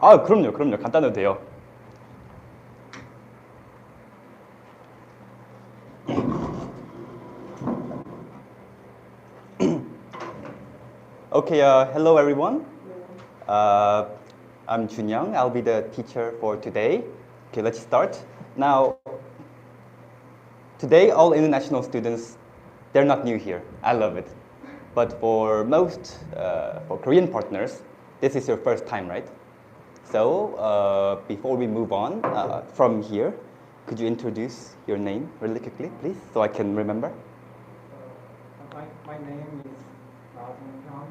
아, 그럼요. 간단해도 돼요. Okay, hello everyone. Uh, I'm Junyoung. I'll be the teacher for today. Okay, let's start. Now, today all international students, they're not new here. I love it. But for most, for Korean partners, this is your first time, right? So, before we move on from here, could you introduce your name really quickly, please, so I can remember? My name is Madkorean.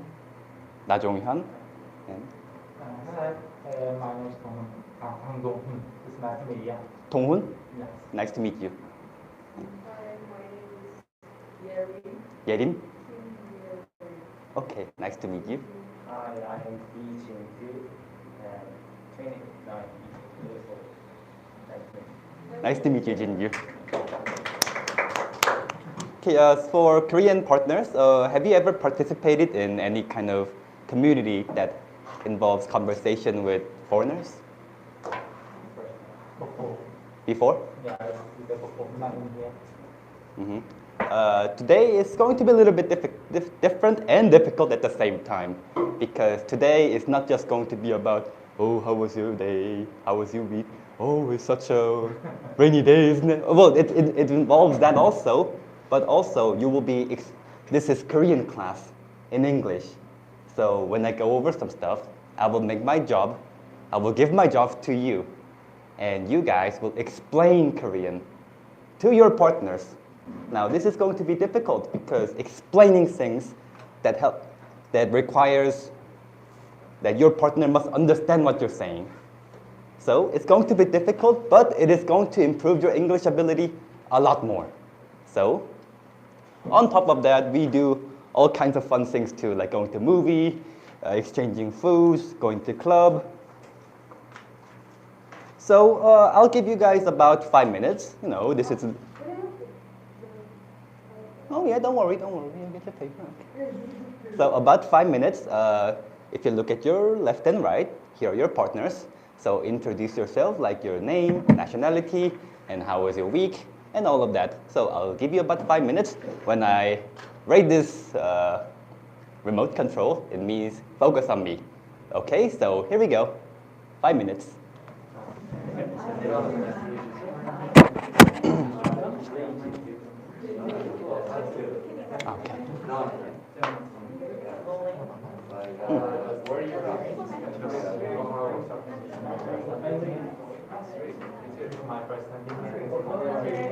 나종현. And Hi, my name is Dong-hun. It's nice to meet you. 동훈. Yes. Nice to meet you. Hi, my name is 예린. Okay, nice to meet you. Hi, I am Lee Jin-gu and 29 years old. Nice to meet you, Jinyu. Okay, for Korean partners, have you ever participated in any kind of community that involves conversation with foreigners before? Yeah, before not in here. Today is going to be a little bit different and difficult at the same time, because today is not just going to be about, oh, how was your day? How was your week? Oh, it's such a rainy day, isn't it? Well, it involves that also, but also you will be, this is Korean class in English. So when I go over some stuff, I will make my job, I will give my job to you, and you guys will explain Korean to your partners. Now, this is going to be difficult because explaining things that requires that your partner must understand what you're saying. So it's going to be difficult, but it is going to improve your English ability a lot more. So on top of that, we do all kinds of fun things too, like going to movie, exchanging foods, going to club. So I'll give you guys about 5 minutes. You know, this is. Oh yeah, don't worry, you get your paper. Okay. So about 5 minutes. If you look at your left and right, here are your partners. So introduce yourself, like your name, nationality, and how was your week, and all of that. So I'll give you about 5 minutes. When I rate this remote control, it means focus on me. Okay, so here we go. 5 minutes. Okay. My first time in here.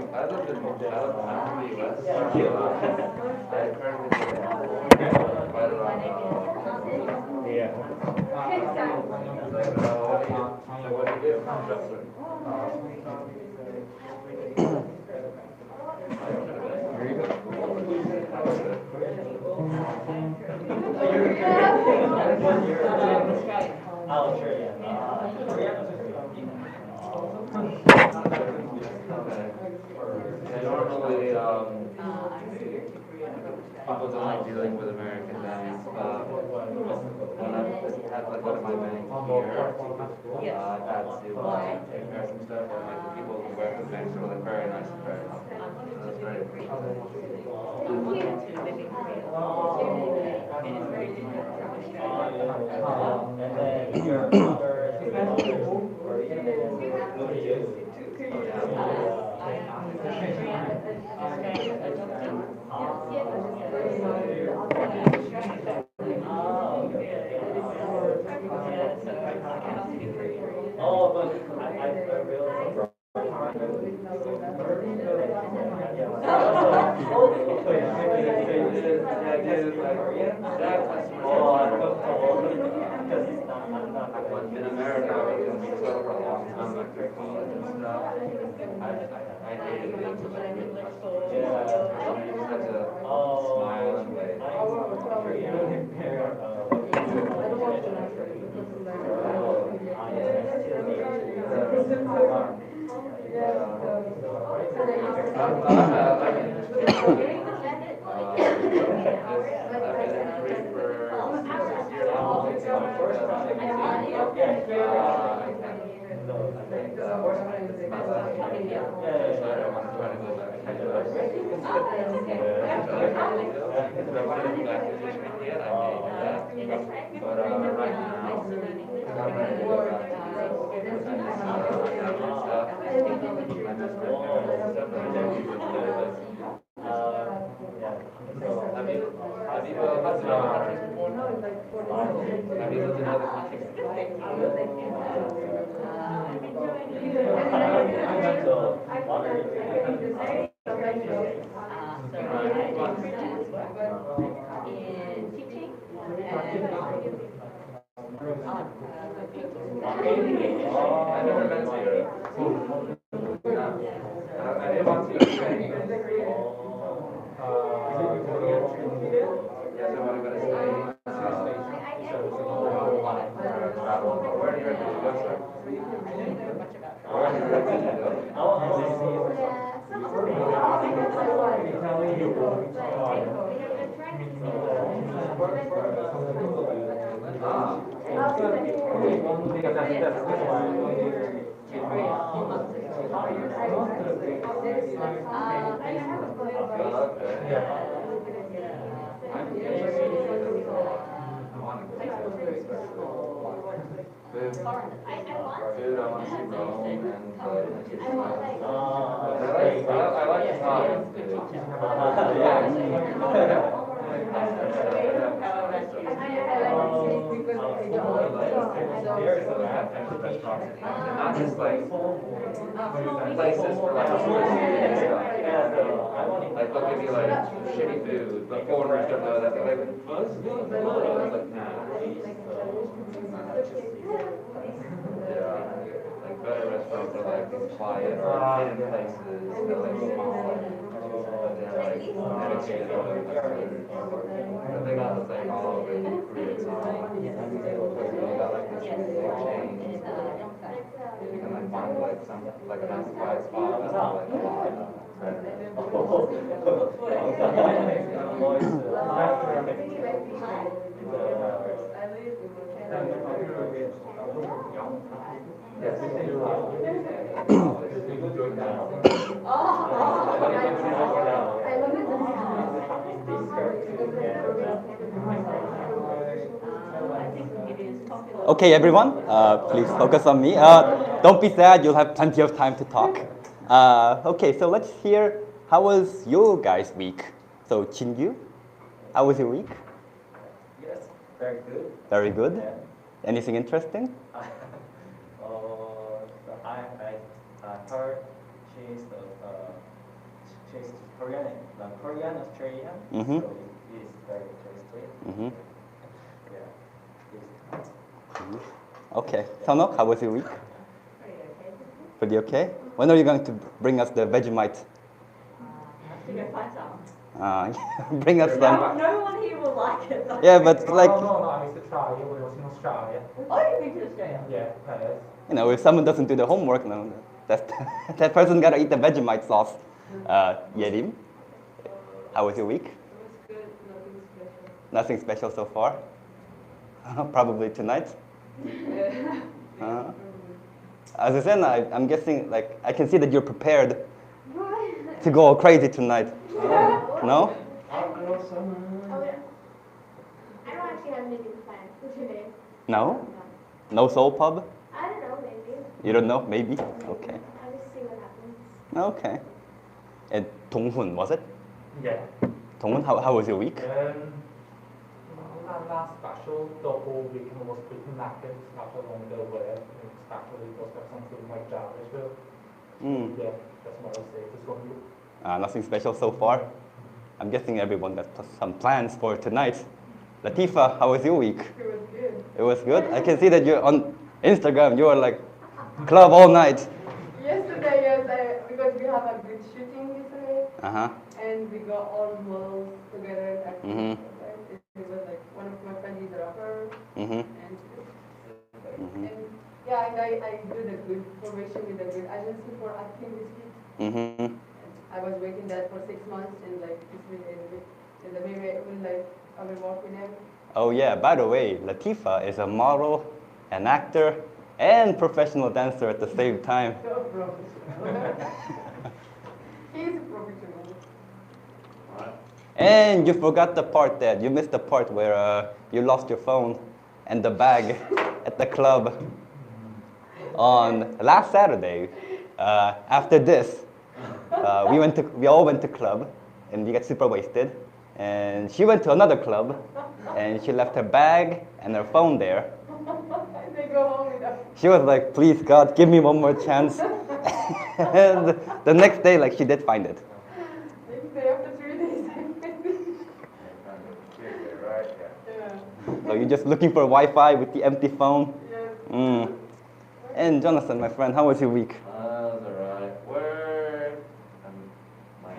I'll show you. Normally, people don't like dealing with American banks, but when I've had like one of my banks here, I've had to take care of some stuff, and like the people who work with banks are like very nice and very helpful. So that's great. And then your mother Oh, but I realized. In America, I was in Mexico for a long time, like through college and stuff. I hated it. Yeah. You just had to smile and wave. Have you lived in other countries before? In teaching I've never been to Europe. I didn't want to go to Spain. Yes, I want to go to Spain. Travel. Where in Europe did you go, sir? Where in Europe did you go? Food, I want to see Rome and I like Italian not just like places for like tourists and stuff. Like they'll give you like shitty food, but foreigners don't know that. They're like, it's like, yeah, like better restaurants are like these quiet, hidden places. They're like small, but they're like dedicated to their customers. But they got this like all over Korea. They got like this big chain. You can like find like some like a nice quiet spot that's not like a lot of Okay, everyone, please focus on me. Don't be sad, you'll have plenty of time to talk. Okay, so let's hear, how was your guys' week? So, Chin-Gyu, how was your week? Yes, very good. Very good. Yeah. Anything interesting? So I heard she's Korean, Korean Australian. Mhm. So it's very interesting. Mm-hmm. Yeah. Okay, Sonok, how was your week? Pretty okay. When are you going to bring us the Vegemite? I think I find some. Bring us some. No one here will like it. Though. Yeah, but like, No, I used to try it when I was in Australia. Oh, you've been to Australia? Yeah, players. you know, if someone doesn't do the homework, no, that person gotta eat the Vegemite sauce. Yerim, how was your week? It was good, nothing special. Nothing special so far. Probably tonight. As I said, I'm guessing, like, I can see that you're prepared What? to go all crazy tonight. No? I don't actually have anything planned for today. No? No soul pub? I don't know, maybe. You don't know? Maybe? Okay. I'll just see what happens. Okay. And Donghun, was it? Yeah. Donghun, how was your week? Last special, the whole weekend was pretty knackered after a long day of work, especially because of something like that as well. Yeah, that's what I say. Just want you. Nothing special so far. I'm guessing everyone got some plans for tonight. Latifa, how was your week? It was good. It was good. I can see that you're on Instagram. You are like club all night. Yesterday, yes, because we have a good shooting yesterday, Uh-huh. and we got all models together. At Mhm. It was like one of my friends is a rapper, Mm-hmm. and yeah, and I do the good probation with a good agency for acting this week. Mm-hmm. I was waiting that for 6 months, and like this week, and the maybe I will like I will work with them. Oh yeah, by the way, Latifa is a model, an actor, and professional dancer at the same time. So professional. He's a professional. Alright. And you forgot the part that you missed the part where you lost your phone and the bag at the club on last Saturday. After this, we all went to club and we got super wasted. And she went to another club and she left her bag and her phone there. And they go home with us. She was like, please God, give me one more chance. And the next day, like, she did find it. Next day after 3 days. Right? Yeah. Yeah. So you're just looking for Wi-Fi with the empty phone. Yes. Mm. And Jonathan, my friend, how was your week? That's alright.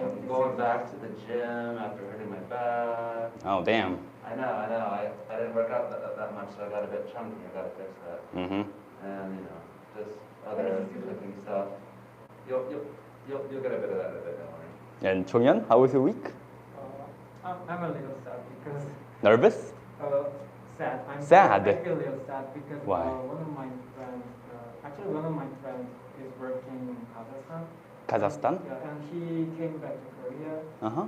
I'm going back to the gym after hurting my back. Oh, damn. I know. I didn't work out that much, so I got a bit chunky. I gotta fix that. Mm-hmm. And just other cooking stuff. You'll get a bit of that in a bit, don't worry. And Chonghyun, how was your week? I'm a little sad because Nervous? sad. Sad? I feel a little sad because Why? one of my friends, actually one of my friends is working in Kazakhstan. Kazakhstan? Yeah, and he came back to Korea Uh-huh.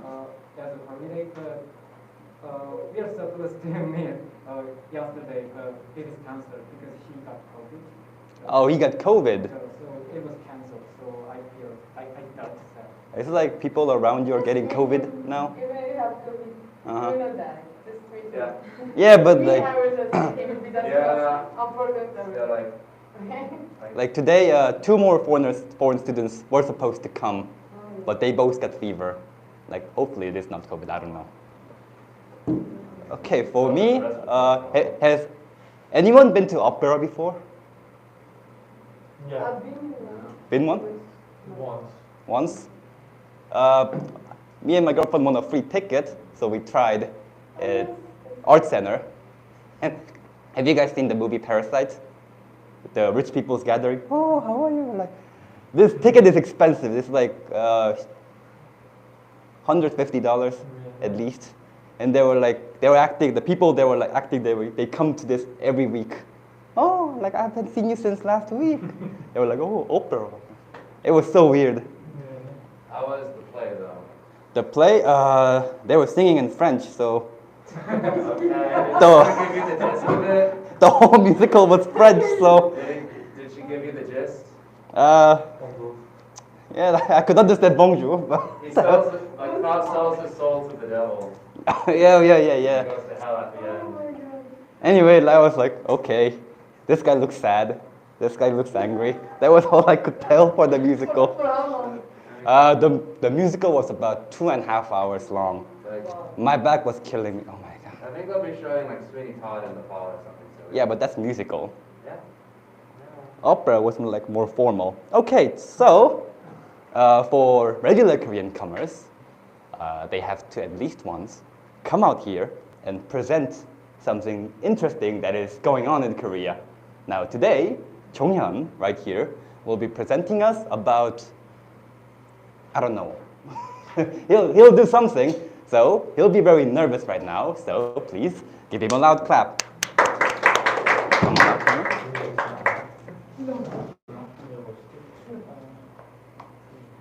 as a holiday, but we are supposed to meet yesterday, but it is cancelled because he got COVID. Oh, he got COVID. So it was cancelled. So I felt sad. It's like people around you are getting COVID now. Even if you have COVID, Uh-huh. you're not dying. Just wait. Yeah. Yeah, but 3 like, hours just came with us. Yeah. Unfortunately. Yeah, like like today, 2 more foreign students were supposed to come, but they both got fever. Like, hopefully it is not COVID, I don't know. Okay, for me, has anyone been to opera before? Yeah, I've been Been one? once. Once? Me and my girlfriend won a free ticket, so we tried at Art Center. And have you guys seen the movie Parasite? The rich people's gathering. Oh, how are you? Like, this ticket is expensive. It's like $150 at least. And they were acting. The people they were like acting. They come to this every week. Oh, like I haven't seen you since last week. They were like, oh, opera. It was so weird. how was the play though? The play, they were singing in French, so Okay. So- Did she give you the gist of it? the whole musical was French. So, Did she give you the gist? yeah, I could understand bonjour, but He sells it, like God sells his soul to the devil. yeah. He goes to hell at the Oh end. my god. Anyway, I was like, okay, this guy looks sad. This guy looks angry. That was all I could tell for the musical. For how long? The musical was about 2.5 hours long. Like, My back was killing me. Oh my god. I think they'll be showing like Sweeney Todd in the fall or something silly. Yeah, but that's musical. Yeah. Opera was like more formal. Okay, so for regular Korean comers, they have to at least once come out here and present something interesting that is going on in Korea. Now today, Chonghyun, right here, will be presenting us about, I don't know. he'll do something, so he'll be very nervous right now, so please give him a loud clap. Come on up, Chonghyun.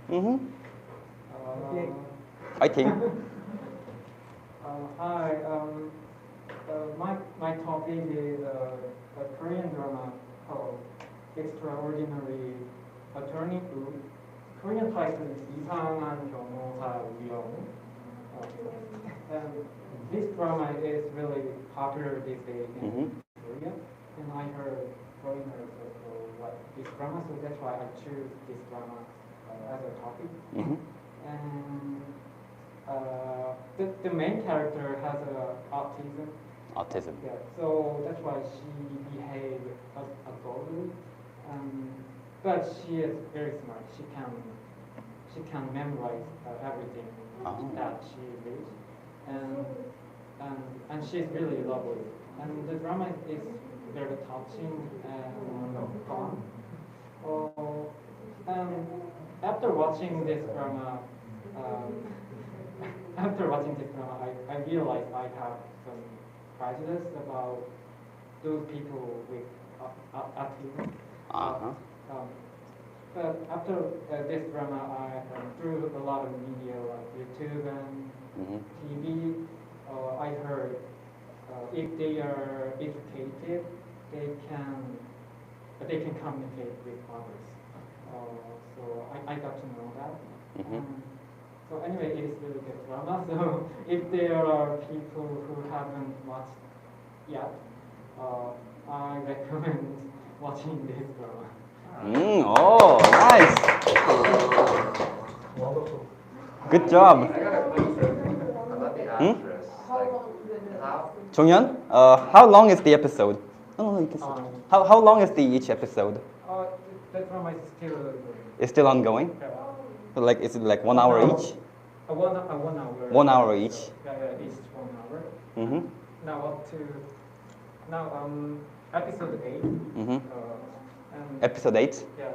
Mm-hmm. Fighting. Hi. My topic is a Korean drama called Extraordinary Attorney Who. Korean title is 이상한 변호사 우영. And this drama is really popular these days in Mhm. Korea. And I heard foreigners also like this drama, so that's why I choose this drama as a topic. Mhm. And the main character has autism. Autism. Yeah, so that's why she behaves adultly. But she is very smart. She can memorize everything Oh. that she reads, and she's really lovely. And the drama is very touching and fun. And after watching this drama, I realized I have some prejudice about those people with artist. Uh-huh. But after this drama, I through a lot of media like YouTube and Mhm. TV. I heard if they are educated, they can communicate with others. So I got to know that. Mhm. So anyway, it is really good drama. So if there are people who haven't watched yet, I recommend watching this drama. Oh, nice. Wonderful. Good job. I got a question about the actress. How Like, long is it? how Chonghyun, how long is the episode? No, you can say. Um, How long is each episode? that drama is still It's still ongoing? Like, is it like 1 hour each? 1 hour. 1 hour each. Yeah, each 1 hour. Mm-hmm. Now episode 8. Mm-hmm. And Episode 8? yeah.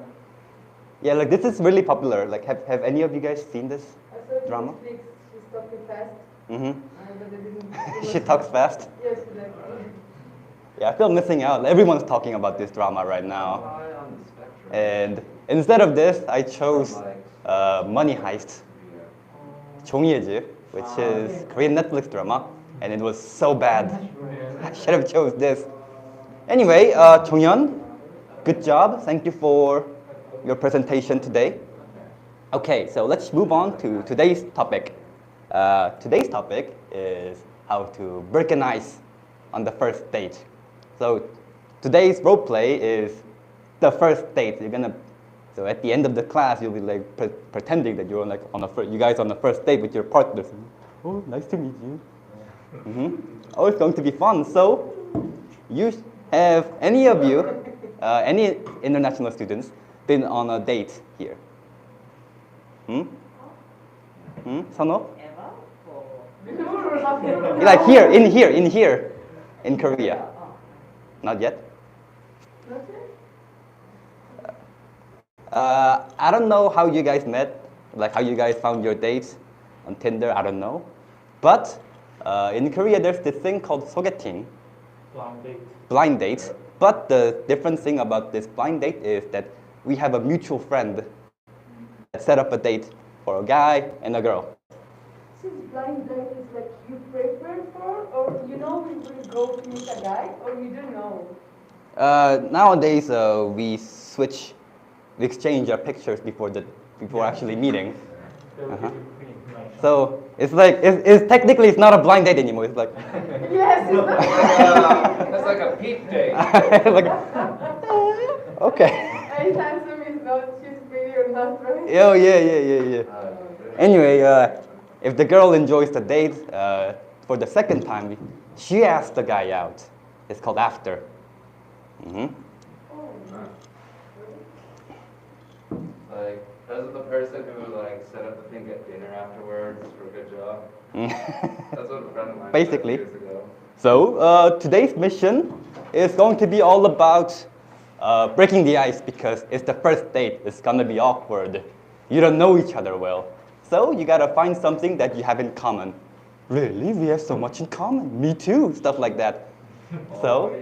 Yeah, like this is really popular. Like, have any of you guys seen this? I saw it Drama? on Netflix. She's talking fast. Mm-hmm. But I didn't. She talks fast. Yes, like. Yeah, I feel missing out. Everyone's talking about this drama right now. high on the spectrum? And instead of this, I chose Money Heist, 종이의집, which is Korean Netflix drama, and it was so bad. I should have chose this. Anyway, Chonghyun, good job. Thank you for your presentation today. Okay, so let's move on to today's topic. Today's topic is how to break an ice on the first date. So today's role play is the first date. So at the end of the class, you'll be like pretending that you're like you guys on the first date with your partners. Oh, nice to meet you. Mm-hmm. Oh, it's going to be fun. So, have any of you, any international students, been on a date here? Sano? Like here, in Korea. Not yet? I don't know how you guys met, like how you guys found your dates on Tinder, I don't know. But in Korea, there's this thing called sogeting, Blind date. blind dates. But the different thing about this blind date is that we have a mutual friend that set up a date for a guy and a girl. Since blind date is like you prepare for, or you know we will go to meet a guy, or you don't know. Nowadays, we exchange our pictures before actually meeting. They will Uh-huh. give you pre-information. So it's like it's technically it's not a blind date anymore. It's like Yes, it's That's like a peep date. like okay. any handsome is not, she's pretty or not, right? Oh yeah. Anyway, if the girl enjoys the date for the second time, she asks the guy out. It's called after. Mm-hmm. Like, doesn't the person who like set up the thing at dinner afterwards for a good job? That's what a friend of mine Basically. said years ago. So today's mission is going to be all about breaking the ice because it's the first date. It's gonna be awkward. You don't know each other well. So you gotta find something that you have in common. Really? We have so much in common. Me too. Stuff like that. So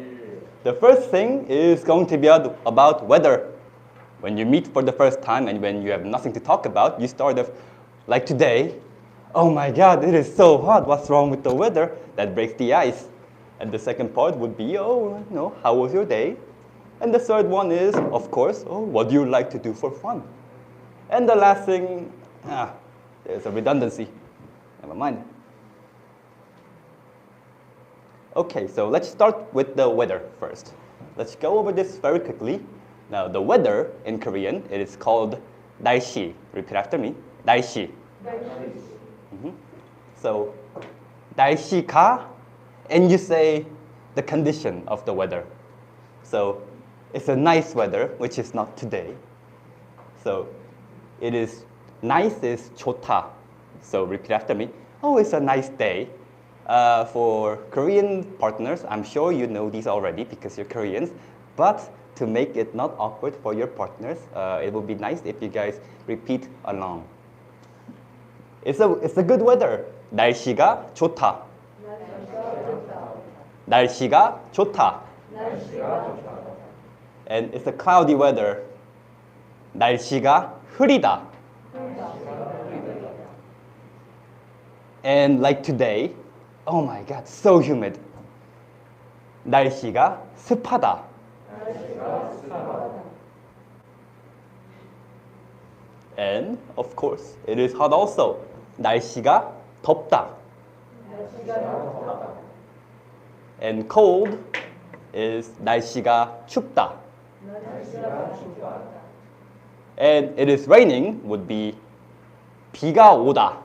the first thing is going to be about weather. When you meet for the first time and when you have nothing to talk about, you start off like today. Oh my God, it is so hot. What's wrong with the weather? That breaks the ice. And the second part would be, how was your day? And the third one is, of course, what do you like to do for fun? And the last thing, there's a redundancy. Never mind. Okay, so let's start with the weather first. Let's go over this very quickly. Now, the weather in Korean, it is called 날씨. Repeat after me. 날씨. So, 날씨가, and you say the condition of the weather. So, it's a nice weather, which is not today. So, it is nice is 좋다. So, repeat after me. Oh, it's a nice day. For Korean partners, I'm sure you know these already because you're Koreans. But to make it not awkward for your partners, it would be nice if you guys repeat along. It's a good weather. 날씨가 좋다. 날씨가 좋다. and it's a cloudy weather. 날씨가 흐리다. And like today, oh my god, so humid. 날씨가 습하다. And of course, it is hot also. 날씨가 덥다. And cold is 날씨가 춥다. And it is raining would be 비가 오다.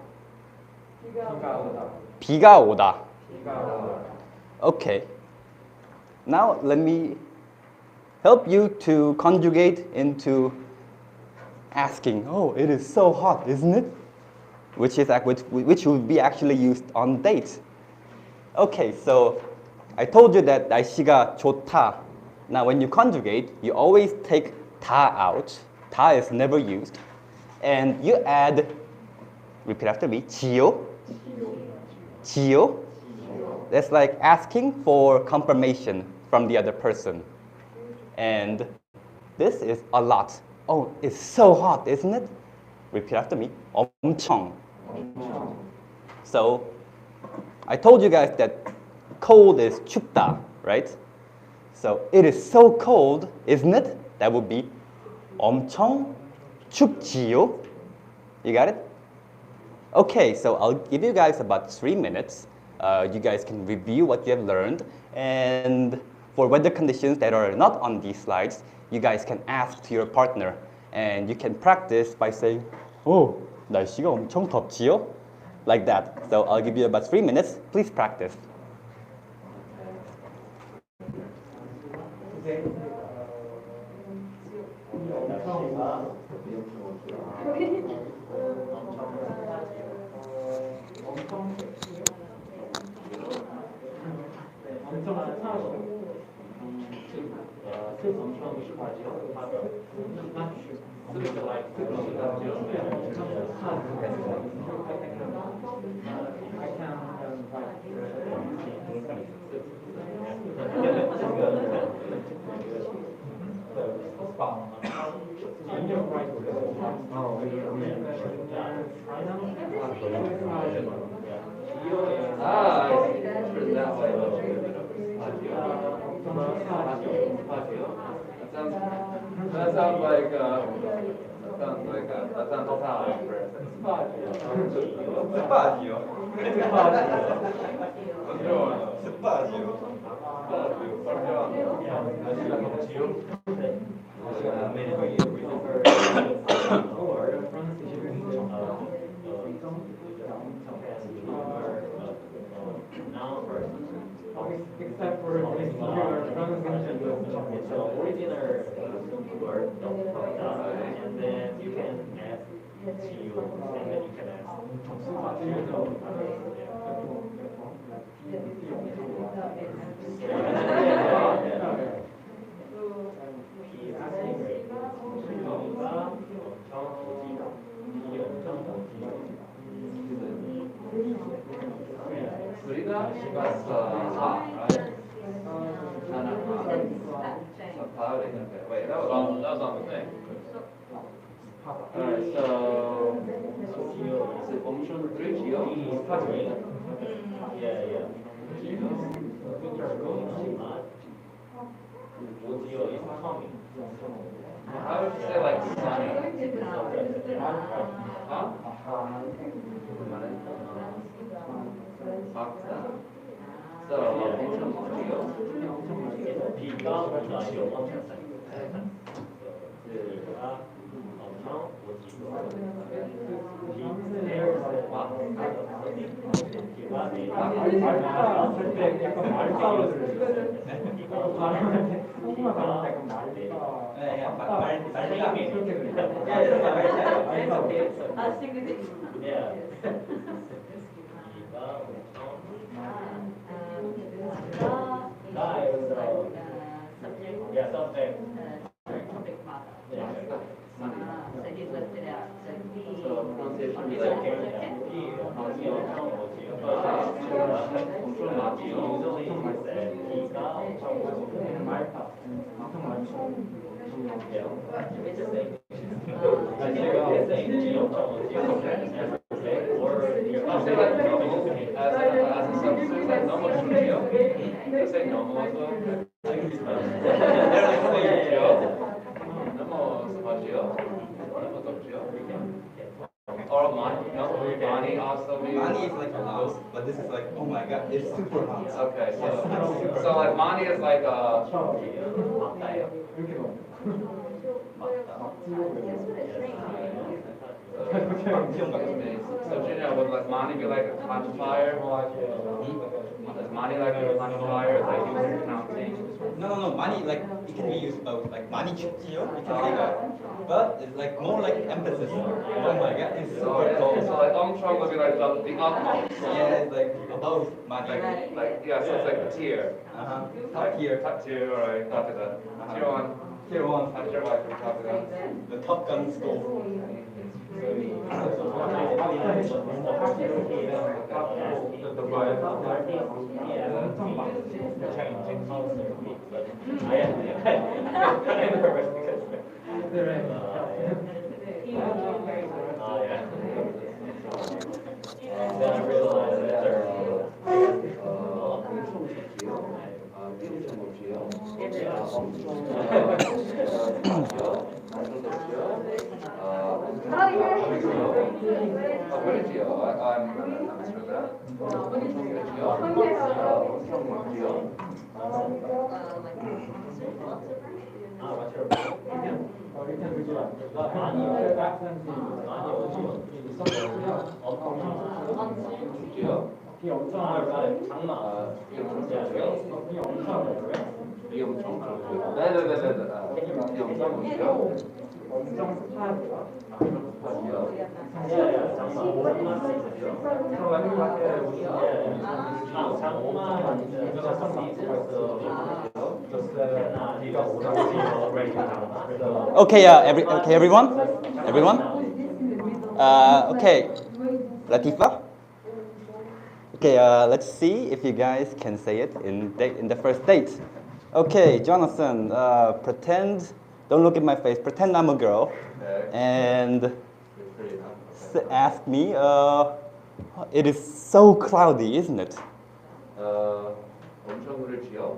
비가 오다. Okay. Now let me help you to conjugate into asking, oh, it is so hot, isn't it? Which would be actually used on dates. Okay, so I told you that 날씨가 좋다. Now when you conjugate, you always take 다 out. 다 is never used. And you add, repeat after me, 지요. 지요. That's like asking for confirmation from the other person. And this is a lot. Oh, it's so hot, isn't it? Repeat after me. 엄청. So, I told you guys that cold is 춥다, right? So, it is so cold, isn't it? That would be 엄청 춥지요. You got it? Okay, so I'll give you guys about 3 minutes. You guys can review what you have learned. And for weather conditions that are not on these slides, you guys can ask to your partner. And you can practice by saying, oh, 날씨가 엄청 덥지요? Like that. So I'll give you about 3 minutes. Please practice. That sounds like a Italian phrase. Spazio. Except for this singular pronunciation. It's an original word, and then you can add to, and then you can Frida, she was hot, right? Wait, that was on the thing. Alright, so is it 엄청 드리지요? yeah. How would you say like sunny? Huh? So 엄청 드리지요? 비가 오지요. 엄청 비가 엄청 오지요. So pronunciation is like 엄청 많지요. usually we say 비가 엄청 맑다. Yeah, it's the same. I think you're saying 비 엄청 오지요. Or you're I say like normal as a substance, like normal 춥지요. I say normal as well. 너무 습하지요. 너무 덥지요. Or money also means. Mani is like loud, but this is like, oh my god, it's super hot. Okay, so like money is like 맞다요. So Gina, would like money be like a classifier? Is money like a classifier? Like used in counting? No, money, like, it can be used both, like, 많이 춥지요? You can say that. But it's like more like emphasis. Oh my god, it's super cold. So like omchong would be like the utmost. Yeah, it's like above money. Like yeah, so it's like a tier. Top tier. Top tier, alright, copy that. Tier one. Tier 1. Tier one, copy that. The Top Gun school. Then I realized that what's your opinion? 비 엄청 Okay, okay, everyone? Everyone? Okay, Latifa? Okay, let's see if you guys can say it in the first date. Okay, Jonathan, pretend, don't look at my face, pretend I'm a girl, and ask me, it is so cloudy, isn't it? 엄청 흐르지요?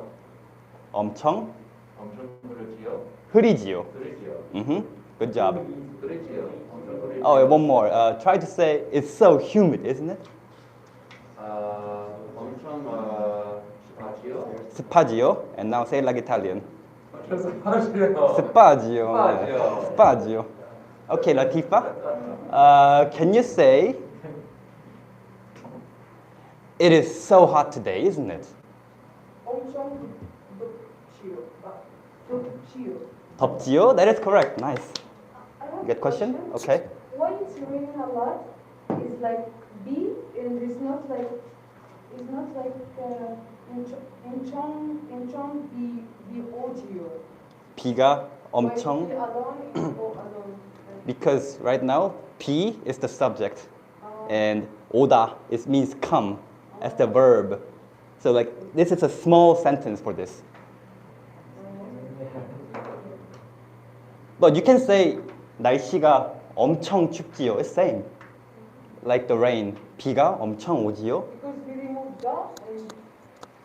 엄청 엄청 흐르지요? 흐리지요. 흐르지요? Good job. 흐르지요? 엄청 흐르지요? Oh, one more. Try to say, it's so humid, isn't it? 엄청 습하지요? 습하지요. And now say it like Italian. 습하지요? 습하지요. 습하지요. 습하지요. Okay, Latifa, can you say, it is so hot today, isn't it? 엄청 덥지요. 덥지요? That is correct. Nice. I have Good a question? Okay. Why it's raining a lot? It's like B, and it's not like 인천 B 오지요. 비가 엄청. Why B alone is O alone? Because right now, 비 is the subject, and 오다 means come as the verb. So like this is a small sentence for this. But you can say 날씨가 엄청 춥지요. It's same. Like the rain. 비가 엄청 오지요. Because we remove the and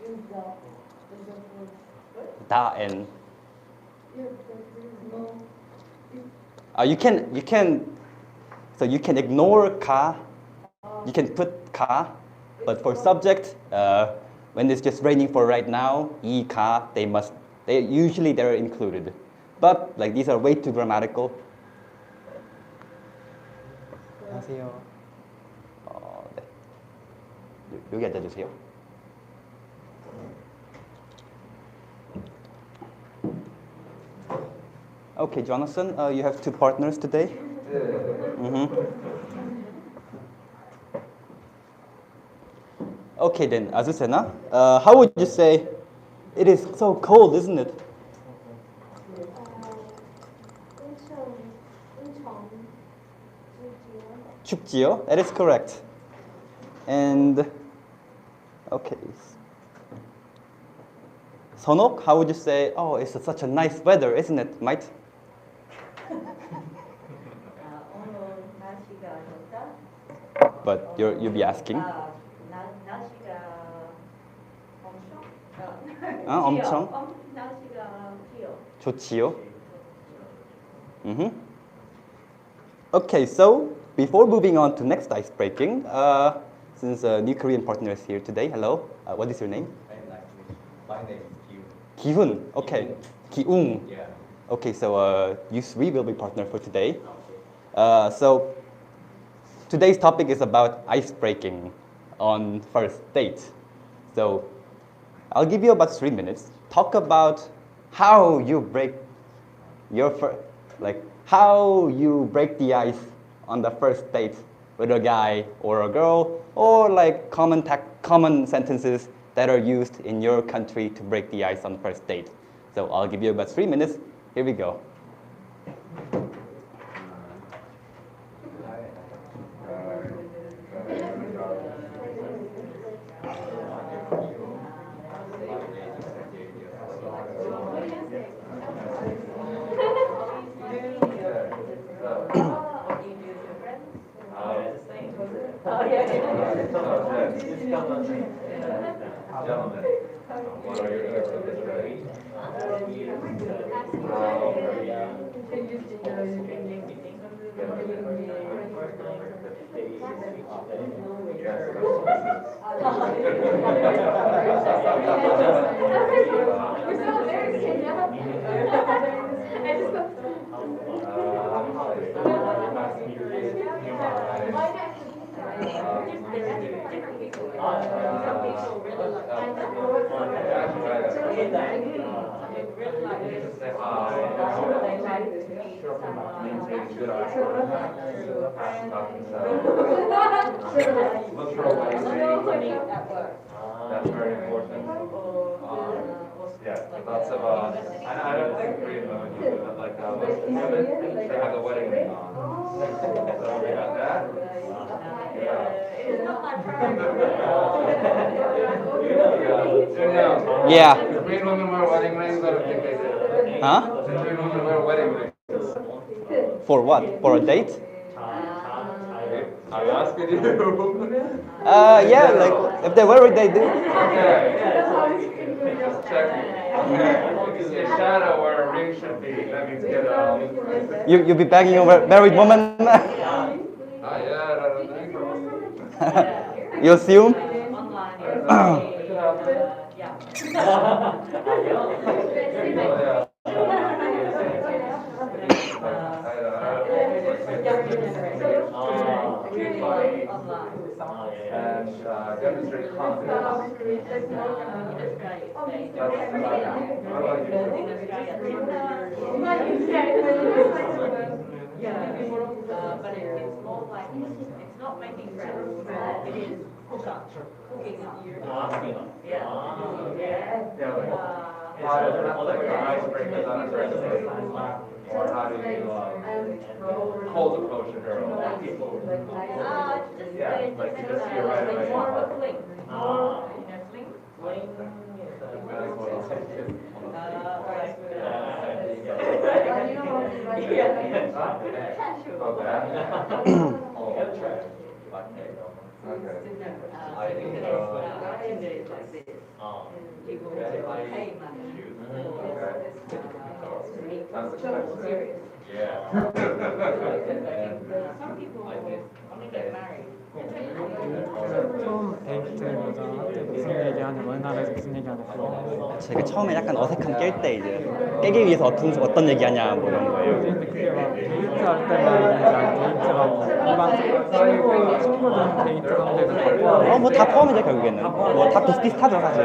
use the word, right? 다 and. Yeah, because there is no. You can ignore 가. You can put 가. But for subject, when it's just raining for right now, 이 가, they're included. But like these are way too grammatical. 안녕하세요. 네. 여기 앉아주세요. Okay, Jonathan, you have two partners today. Okay then, Azucena, how would you say, it is so cold, isn't it? 춥지요? That is correct. And okay. Sonok, how would you say? Oh, it's such a nice weather, isn't it, mate? 오늘 날씨가 좋다. But you'll be asking. 날씨가 엄청. 엄청? 날씨가 귀여. 좋지요. Okay, so before moving on to next ice breaking, since a new Korean partner is here today, hello. What is your name? My name is Kyu. Ki-hun. Okay. Ki-ung. Yeah. Okay, so you three will be partner for today. So today's topic is about ice breaking on first date. So I'll give you about 3 minutes. Talk about how you break how you break the ice on the first date with a guy or a girl, or like common sentences that are used in your country to break the ice on the first date. So I'll give you about 3 minutes. Here we go. Gentlemen, what are your favorite trades? That's very important. Yeah, lots of, I don't think Korean women do it like that. They have the wedding ring on. So we got that. It's not my priority. Yeah. Do Korean women wear wedding rings? I don't think they do. Huh? Do Korean women wear wedding rings? For what? For a date? I'm asking you. Yeah, like if they wear it, they do. Okay. Just checking. If you see a shadow where a ring should be, that means get out. You'll be banging over married woman. Not yet, I don't think. You assume? And demonstrate confidence. But it's more like, it's not making friends, it is hook up, hooking up. Yeah. How do like icebreakers on a first date? Or how do you cold approach a girl? Yeah, like you just see her right away. More of a fling. Fling? Yeah. Some people only get married. 처음 데이트보다 무슨 얘기하냐, 우리나라에서 무슨 얘기하냐 그거. 제가 처음에 약간 어색함 깰 때 이제 깨기 위해서 어떤 얘기하냐 뭐 이런 거예요. 근데 그게 막 데이트할 때만 데이트가 뭐 일반 친구들 데이트 상대도 뭐 다 포함이죠 결국에는. 뭐 다 비슷비슷하죠 사실.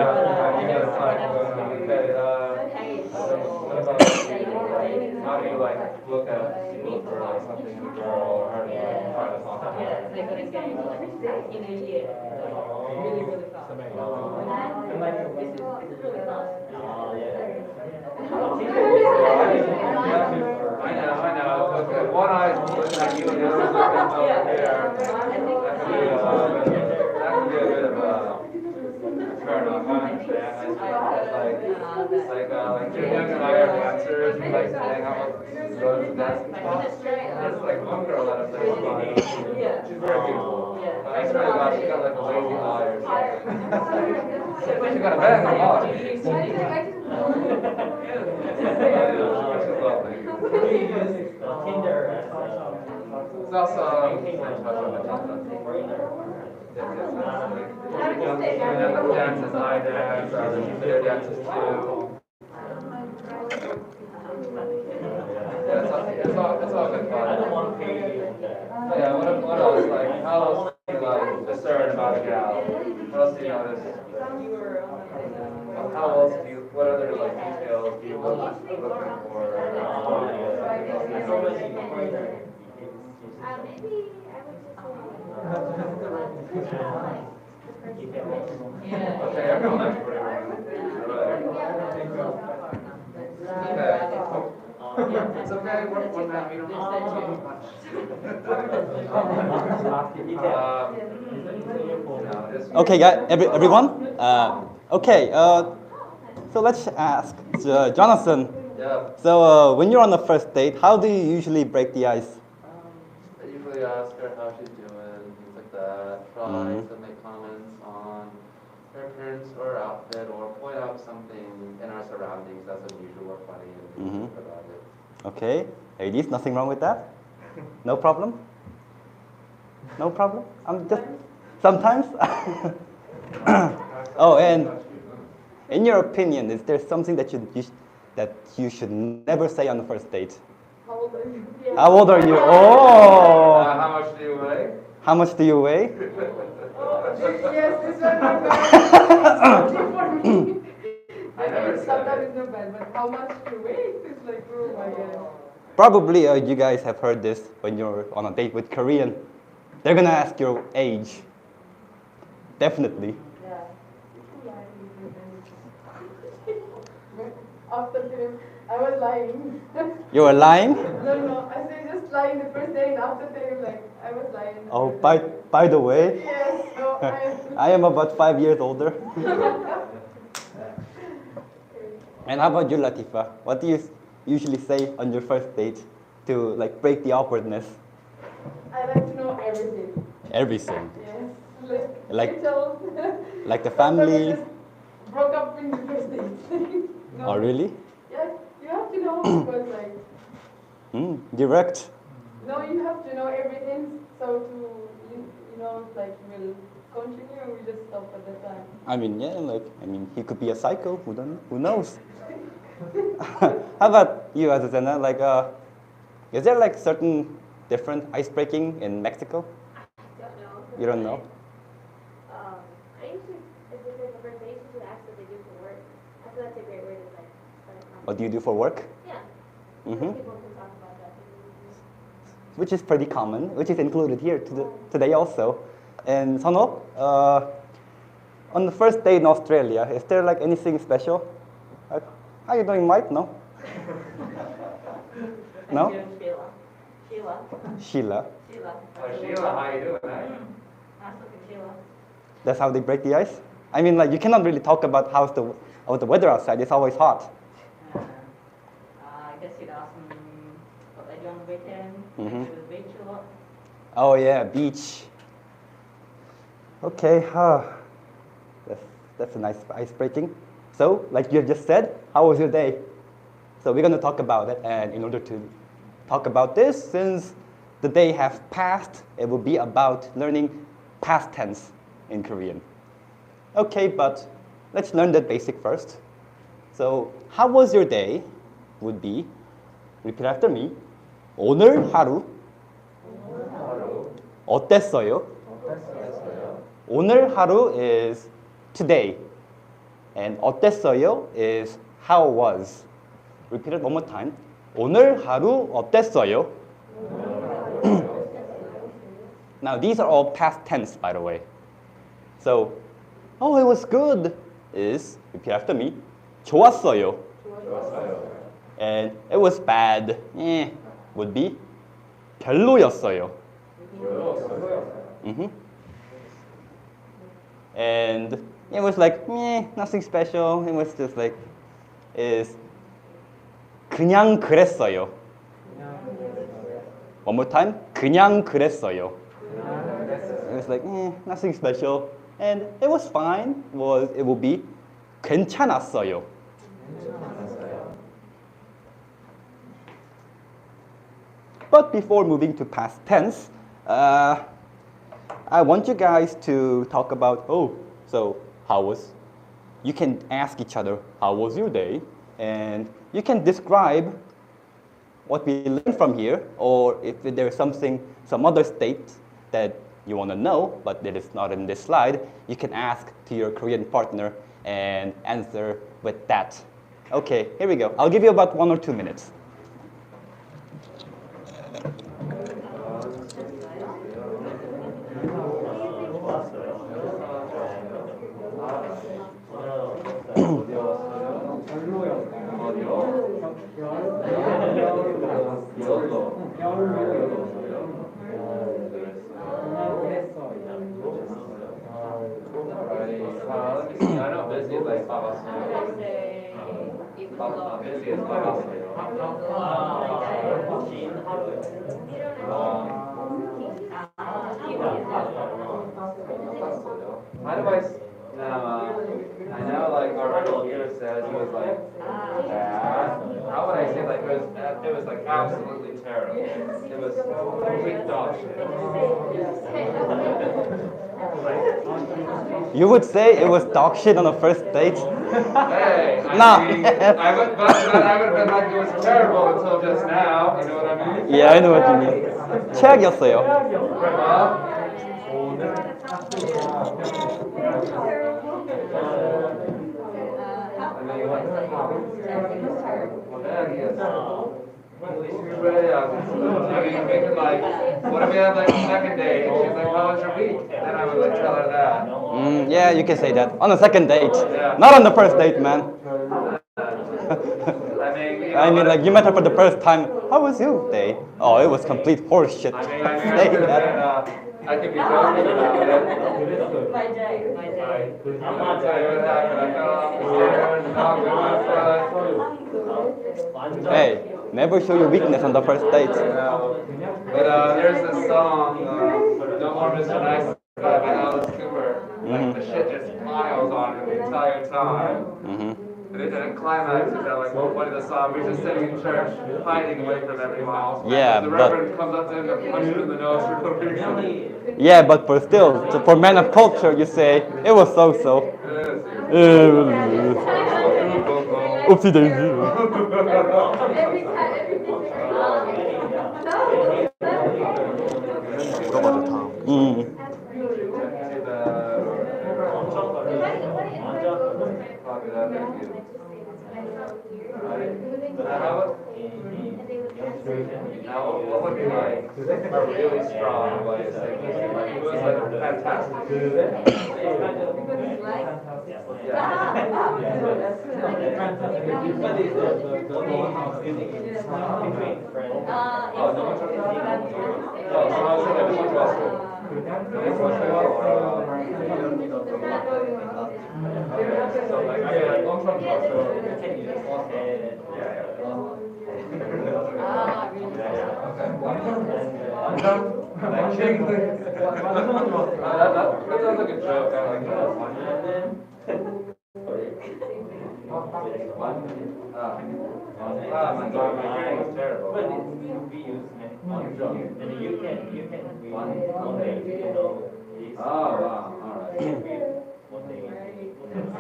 How do you like look for something in a girl, or how do you like try to talk to her? They got engaged in a year. Really, really fast. This is really fast. I know. Okay, one eye's looking at you, and the other's looking over here. That could be like junior choir dancers, who like hang out with, go to the dancing spots. There's like one girl that I'm very fond of. She's very beautiful. But I swear to God, she's got like a lazy eye or something. She got a bang on eye. She's lovely. Tinder as It's also dances, I dance, their dances too. Yeah, it's all good fun. I don't want to pay you. So yeah, what else? Like, how else do you like discern about a gal? What else do you notice? How else do you, what other like details do you look for? Okay, everyone likes pretty women. It's okay, one man, we don't Okay, guys, everyone. Okay, so let's ask Jonathan. Yeah. So when you're on the first date, how do you usually break the ice? I usually ask her how she's doing, things like that. Try to make comments on her appearance or outfit, or point out something in our surroundings that's unusual or funny, and talk about it. Okay, ladies, nothing wrong with that? No problem? No problem? I'm just sometimes. Oh, and in your opinion, is there something that you should never say on the first date? How old are you? How old are you? Oh. How much do you weigh? How much do you weigh? Yes, this one not bad. For me. I never said Sometimes it. it's not bad, but how much to weigh? It's like, oh my god. Probably you guys have heard this when you're on a date with Korean. They're gonna ask your age. Definitely. Yeah. After film, I was lying. You were lying? No, I said just lying the first day, and after film, like, I was lying. Oh, by the way, Yes, so I am about 5 years older. And how about you, Latifa? What do you usually say on your first date to like break the awkwardness? I like to know everything. Everything. Yes, Like- details. Like the Sometimes family. I just broke up in the first date. No. Oh, really? Yeah, you have to know because like, Direct. no, you have to know everything. So to you know, like will continue, or we just stop at the time. I mean, he could be a psycho. Who knows? How about you, Azuzena? Like, is there like certain different ice breaking in Mexico? Don't know. You don't know? I usually, if there's like a birthday, I usually ask what they do for work. I feel that's a great way to like start a conversation. What do you do for work? Yeah. Mhm. People can talk about that. Which is pretty common, which is included here today also. And Sono, on the first day in Australia, is there like anything special? How you doing, Mike? No? No? Sheila. Sheila. Sheila. Sheila. Sheila, how you doing, eh? Nice looking Sheila. That's how they break the ice? I mean, like, you cannot really talk about how's the weather outside. It's always hot. I guess you'd ask them what they do on the weekend. Mhm. Go to the beach a lot. Oh, yeah, beach. Okay, that's a nice ice breaking. So, like you have just said, how was your day? So we're going to talk about it, and in order to talk about this, since the day has passed, it will be about learning past tense in Korean. Okay, but let's learn the basic first. So, how was your day would be, repeat after me, 오늘 하루 어땠어요? 오늘 하루 is today, and 어땠어요 is how it was. Repeat it one more time. 오늘 하루 어땠어요? Now these are all past tense, by the way. So, oh, it was good is, repeat after me, 좋았어요. And it was bad, would be 별로였어요. And It was like, meh, nothing special. It was just like, is 그냥 그랬어요. One more time. 그냥 그랬어요. It was like, nothing special. And it was fine. It would be 괜찮았어요. But before moving to past tense, I want you guys to talk about, so how was, you can ask each other, how was your day? And you can describe what we learned from here, or if there's some other state that you want to know, but that is not in this slide, you can ask to your Korean partner and answer with that. Okay, here we go. I'll give you about 1 or 2 minutes. I know busy is like babas어요. Busy is babas어요. How do I know like our leader says it was like bad. How would I say like it was like absolutely terrible. It was complete dog shit. You would say it was dog shit on the first date? Hey, No. I would have been like it was terrible until just now. You know what I mean? Yeah, I know what you mean. 최악이었어요. What if we had like a second date and she's like, how was your week? Then I would like tell her that. Yeah, you can say that. On the second date. Not on the first date, man. I mean, like, you met her for the first time. How was your day? Oh, it was complete horseshit. Say that. I could be joking about it. My day. I'm not tell you what happened. I fell off the stairs and knocked my foot. Hey, never show your weakness on the first date. But there's this song, No More Mr. Nice Guy by Alice Cooper. Like, the shit just piles on him the entire time. And it didn't climax at like one point of the song. We're just sitting in church, hiding away from everyone. Yeah, the but reverend comes up to him and punches him in the nose for no reason. yeah, but for still, so for men of culture, you say it was so-so. Oopsie daisy. Now, what would be like a really strong way to say it was like fantastic. That sounds like a joke. I like that. My God, my hearing is terrible. And you can be one day, you know. Oh, wow, all right. One day. Yeah, I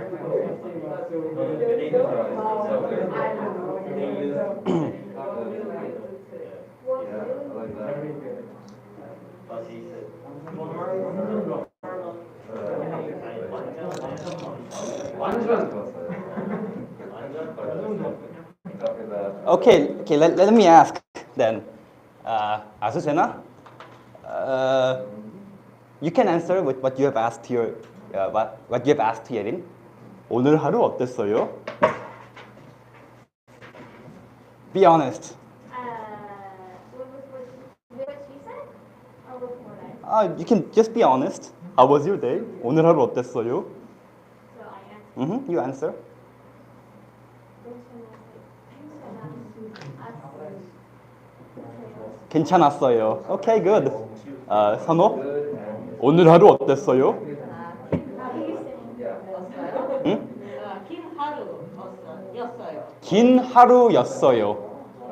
like that. Okay, let me ask then. 아수세나? You can answer with what you have asked here. What you have asked Yerin. 오늘 하루 어땠어요? Be honest. What she said? Or what I You can just be honest. How was your day? 오늘 하루 어땠어요? You answer. 괜찮았어요. Okay, good. 선호? 오늘 하루 어땠어요? 응? 긴 하루였어요.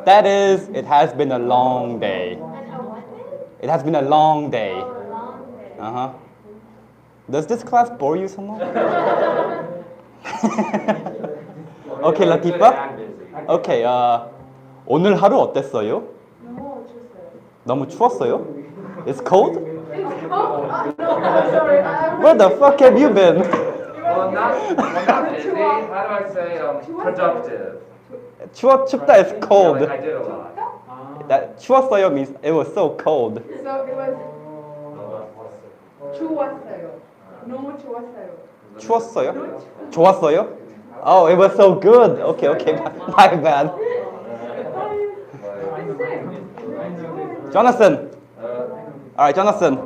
That is, it has been a long day. It has been a long day. Uh-huh. Does this class bore you, 선호? Okay, Latifa? Okay, 오늘 하루 어땠어요? 너무 추웠어요? It's cold? No, sorry. Where the fuck have you been? Well, not busy. How do I say productive? 춥다 is Yeah, cold. like I did a lot. That 추웠어요 means it was so cold. So it was 추웠어요. 너무 추웠어요. 추웠어요? 좋았어요? Oh, it was so good. Okay, my bad. Jonathan. All right, Jonathan.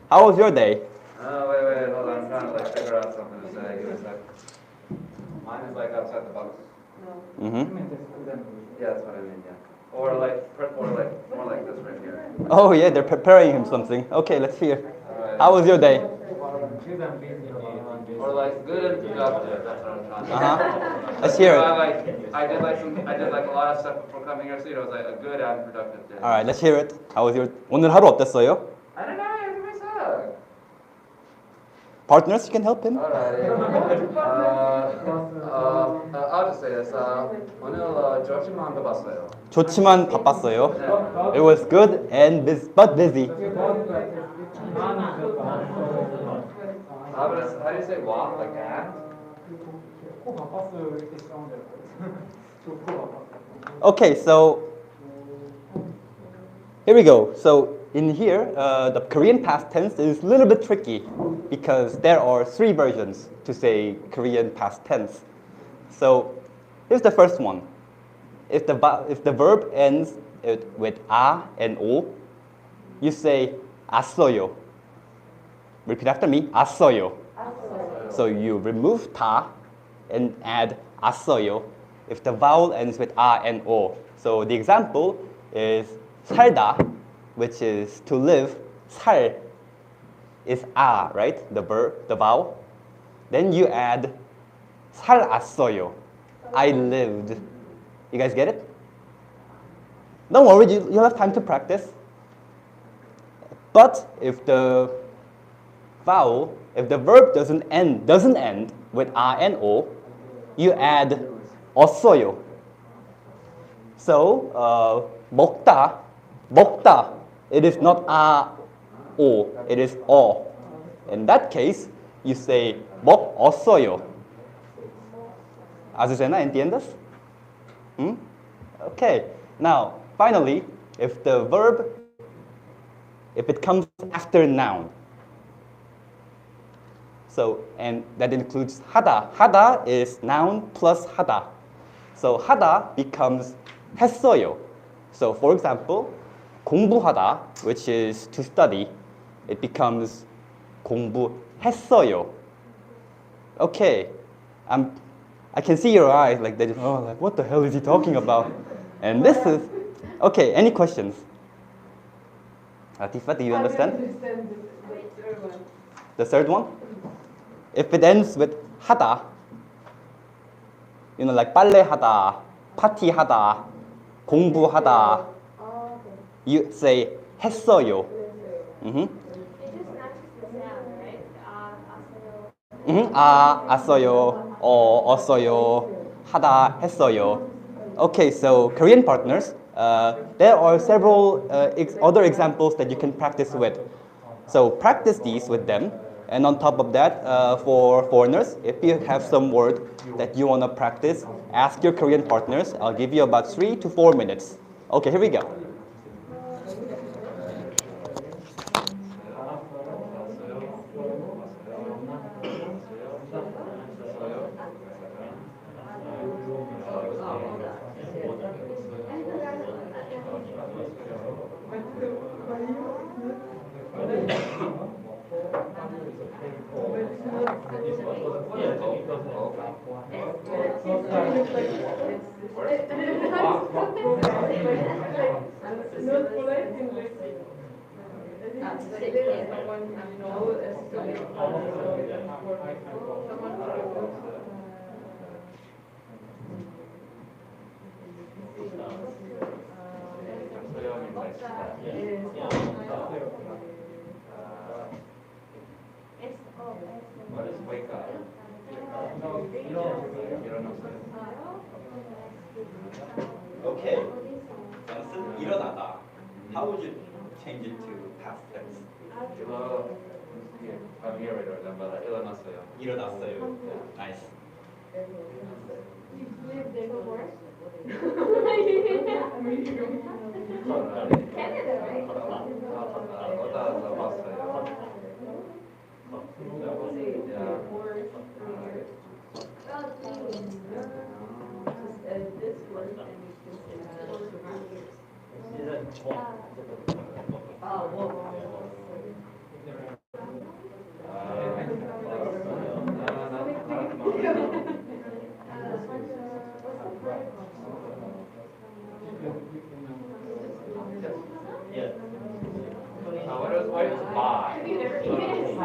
How was your day? Wait, hold on. I'm trying to like figure out something to say. Give me a sec. Mine is like outside the box. Mm-hmm. Yeah, that's what I mean. Yeah. Or more like this right here. Oh yeah, they're preparing him something. Okay, let's hear. Alright. How was your day? Or like good and productive. That's what I'm trying to say. Let's hear it. I did like a lot of stuff before coming here, so it was like a good and productive day. All right, let's hear it. How was your 오늘 하루 어땠어요? I don't know. Everybody sucks. Partners, you can help him. Alrighty. I'll just say this. 오늘 좋지만 바빴어요. 좋지만 바빴어요. It was good and but busy. How do you say walk like that? Okay, so here we go. So in here, the Korean past tense is a little bit tricky because there are 3 versions to say Korean past tense. So here's the first one. If the verb ends with a and o, you say as어요. Repeat after me. as어요. So you remove 다 and add as어요 if the vowel ends with a and o. So the example is 살다, which is to live. 살 is a, right? The verb, the vowel. Then you add 살았어요. I lived. You guys get it? Don't worry, you'll have time to practice. But if the vowel, if the verb doesn't end with a and o, you add 없어요. So 먹다, it is not a, o, it is o. In that case, you say 먹었어요. Azucena, ¿entiendes? Okay. Now, finally, if it comes after noun. So, and that includes 하다. 하다 is noun plus 하다. So, 하다 becomes 했어요. So, for example, 공부하다, which is to study, it becomes 공부했어요. Okay. I can see your eyes like that. Oh, like what the hell is he talking about? And this is okay. Any questions? Latifa, do you understand? I understand the third one. The third one? If it ends with 하다, like 빨래하다, 파티하다, 공부하다, you say 했어요. It just matches the sound, right? as어요, 어서요, 하다, 했어요. Okay, so Korean partners, there are several other examples that you can practice with. So practice these with them. And on top of that, for foreigners, if you have some word that you want to practice, ask your Korean partners. I'll give you about 3 to 4 minutes. Okay, here we go. Not polite in like, I think like this is someone you know as to What is wake up? Okay. Johnson, 일어나다. How would you change it to past tense? I'm here right now, but 일어났어요. 일어났어요. Nice. Live there before? Canada, right? 어디다 봤어요? What is buy? Have you never eaten it? So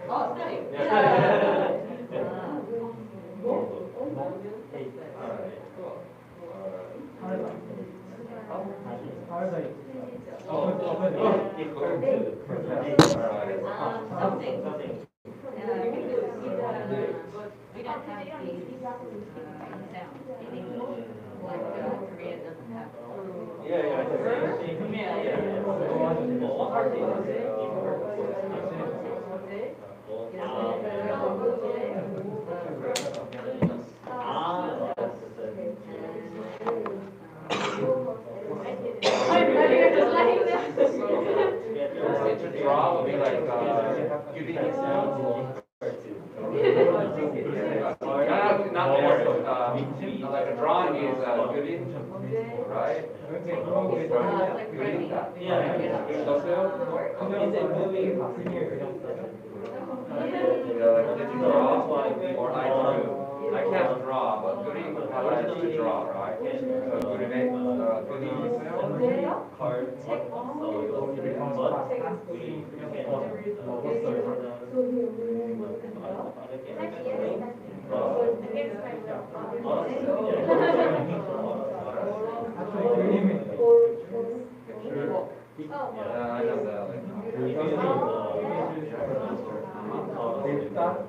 Oh, study. Something. We don't have these sounds in English, like Korean doesn't have. to draw would be like you did not like a drawing is good, right? Did you draw or I drew? I can't draw, but good how I used to draw, right? So good I know that.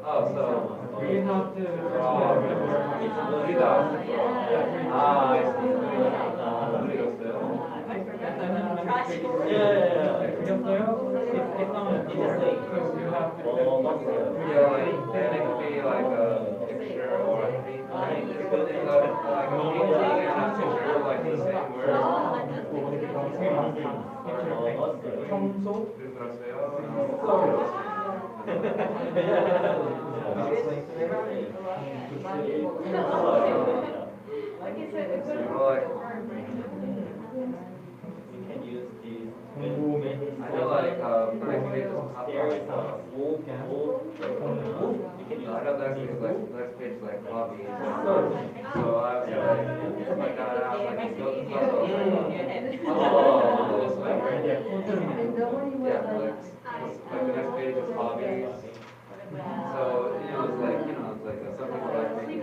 Oh, so we have to draw. It could be like a picture or a painting, like a painting and a picture, like the same I feel like next page is I know next page is like hobbies. So I was like I was like the next page is hobbies. So it's like something like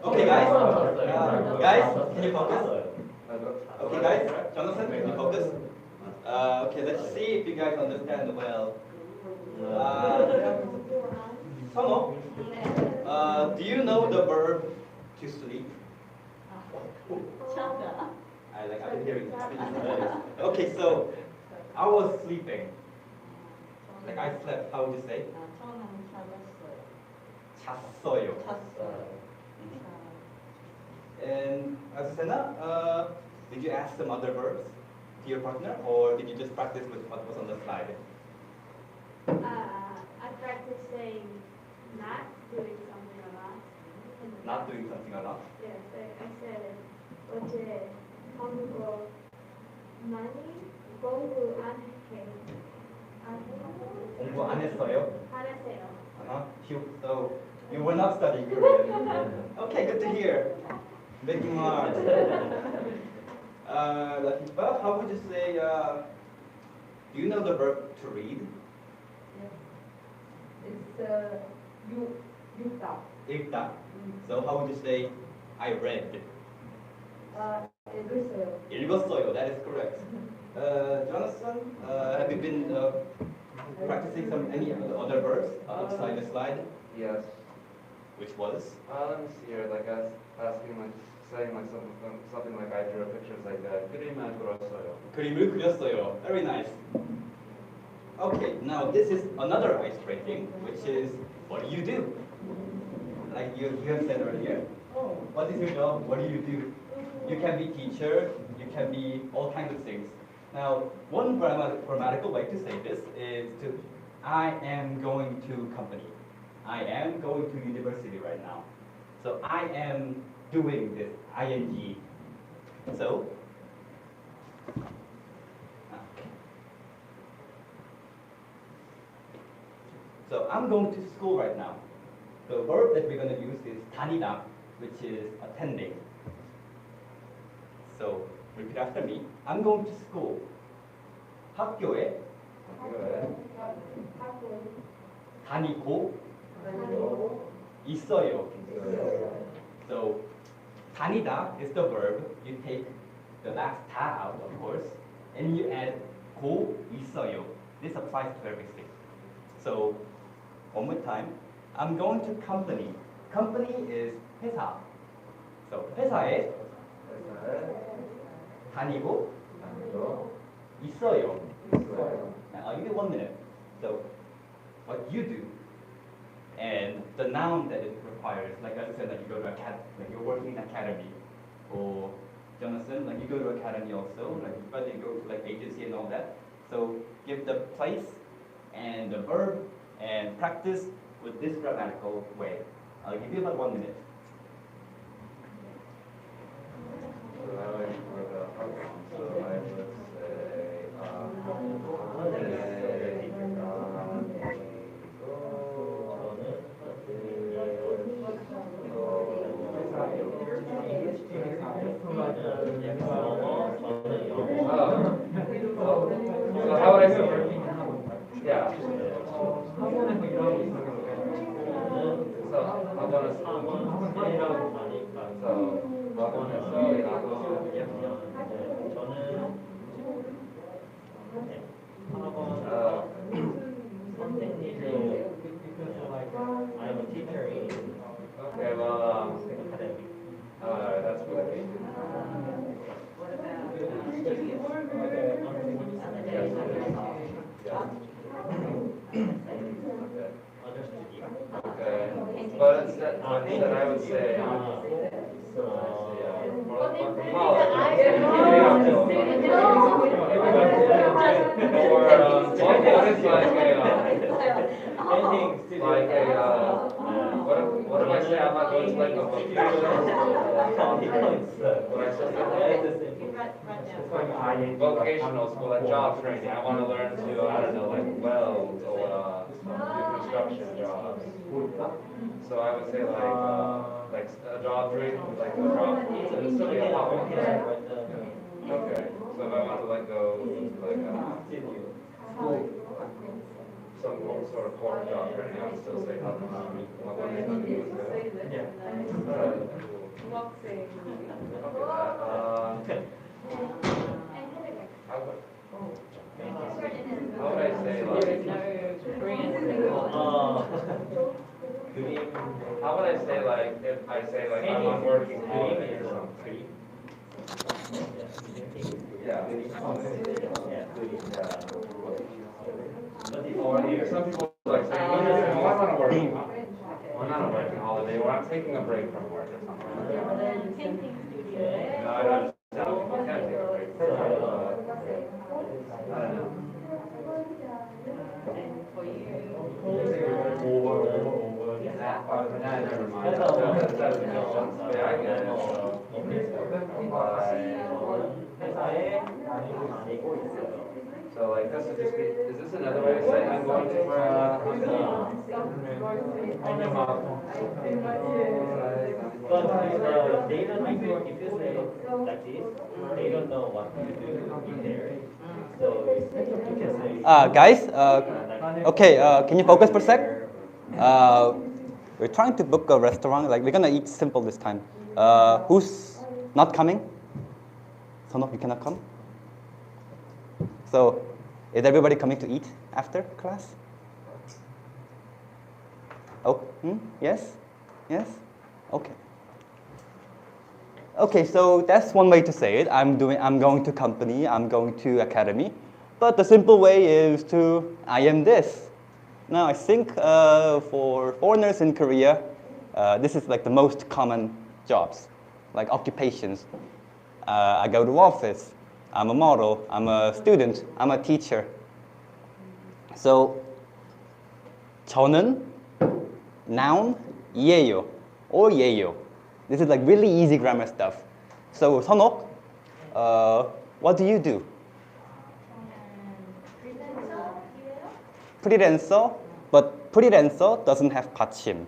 Okay, guys. Guys, can you focus? Okay, guys. Jonathan, can you focus? Okay, let's see if you guys understand well. Tomo, do you know the verb to sleep? I've been hearing it. Okay, so I was sleeping. Like I slept. How would you say? 잤어요. And Azucena, did you ask some other verbs? to your partner, or did you just practice with what was on the slide? I practice saying not doing something a lot. Not doing something or not? Yes, I said 어제 한국어 많이 공부 안 해. 공부 안 했어요? 안 했어요. So you were not studying Korean. Okay, good to hear. Making hard. Latifa, how would you say, do you know the verb to read? It's 읽다. 읽다. So how would you say, I read? 읽었어요. 읽었어요, that is correct. Jonathan, have you been practicing any other verbs outside the slide? Yes. Which was? Let me see here, like asking, like saying like something like I drew a picture, it's like 그림을 그렸어요. 그림을 그렸어요. Very nice. Okay, now this is another ice breaking, which is what do you do? Like you have said earlier. Oh, what is your job? What do you do? You can be teacher. You can be all kinds of things. Now, one grammatical way to say this is to I am going to company. I am going to university right now. So I am doing this, ing. So, I'm going to school right now. The verb that we're going to use is 다니다, which is attending. So, repeat after me. I'm going to school. 학교에 다니고 있어요. So, 다니다 is the verb. You take the last 다 out, of course, and you add 고 있어요. This applies to everything. So, one more time. I'm going to company. Company is 회사. So, 회사에 다니고 있어요. Now, I'll give you 1 minute. So, what you do, and the noun that it requires, like as I said, like you go to like you're working in academy, or Jonathan, like you go to academy also, like but you go to like agency and all that. So, give the place and the verb and practice with this grammatical way. I'll give you about 1 minute. So I would so how would I say? Yeah. I'm a teacher in Okay, well, that's really What about other studio. okay. But instead I would say, what if I say I'm not going to like a vocational school, like job training? I want to learn to, I don't know, like weld or do construction jobs. So I would say like a job training, like a job, it's still be a hobby. Okay, so if I want to like go like some sort of core job training, I would still say hobby. Yeah. How would I say like? How would I say like if I say like I'm on working holiday or something? Yeah. Or some people like say, well, I'm on a working holiday. Well, not a working holiday, or I'm taking a break from work or something. No, I don't. You can't take a break. I don't know. And for you, Nah, never mind. That's a no. Yeah, I get it. So like this would just be, is this another way of saying I'm going to But they don't, if you say like this, they don't know what you do in there. So you can say. Guys, okay, can you focus for a sec? We're trying to book a restaurant. Like we're gonna eat simple this time. Who's not coming? Sonok, you cannot come. So, is everybody coming to eat after class? Oh, yes, yes, okay. Okay, so that's one way to say it. I'm going to company. I'm going to academy. But the simple way is to I am this. Now I think for foreigners in Korea, this is like the most common jobs, like occupations. I go to office. I'm a model. I'm a student. I'm a teacher. So 저는 noun 예요 or 예요. This is like really easy grammar stuff. So 선옥, what do you do? 프리랜서, but 프리랜서 doesn't have 받침.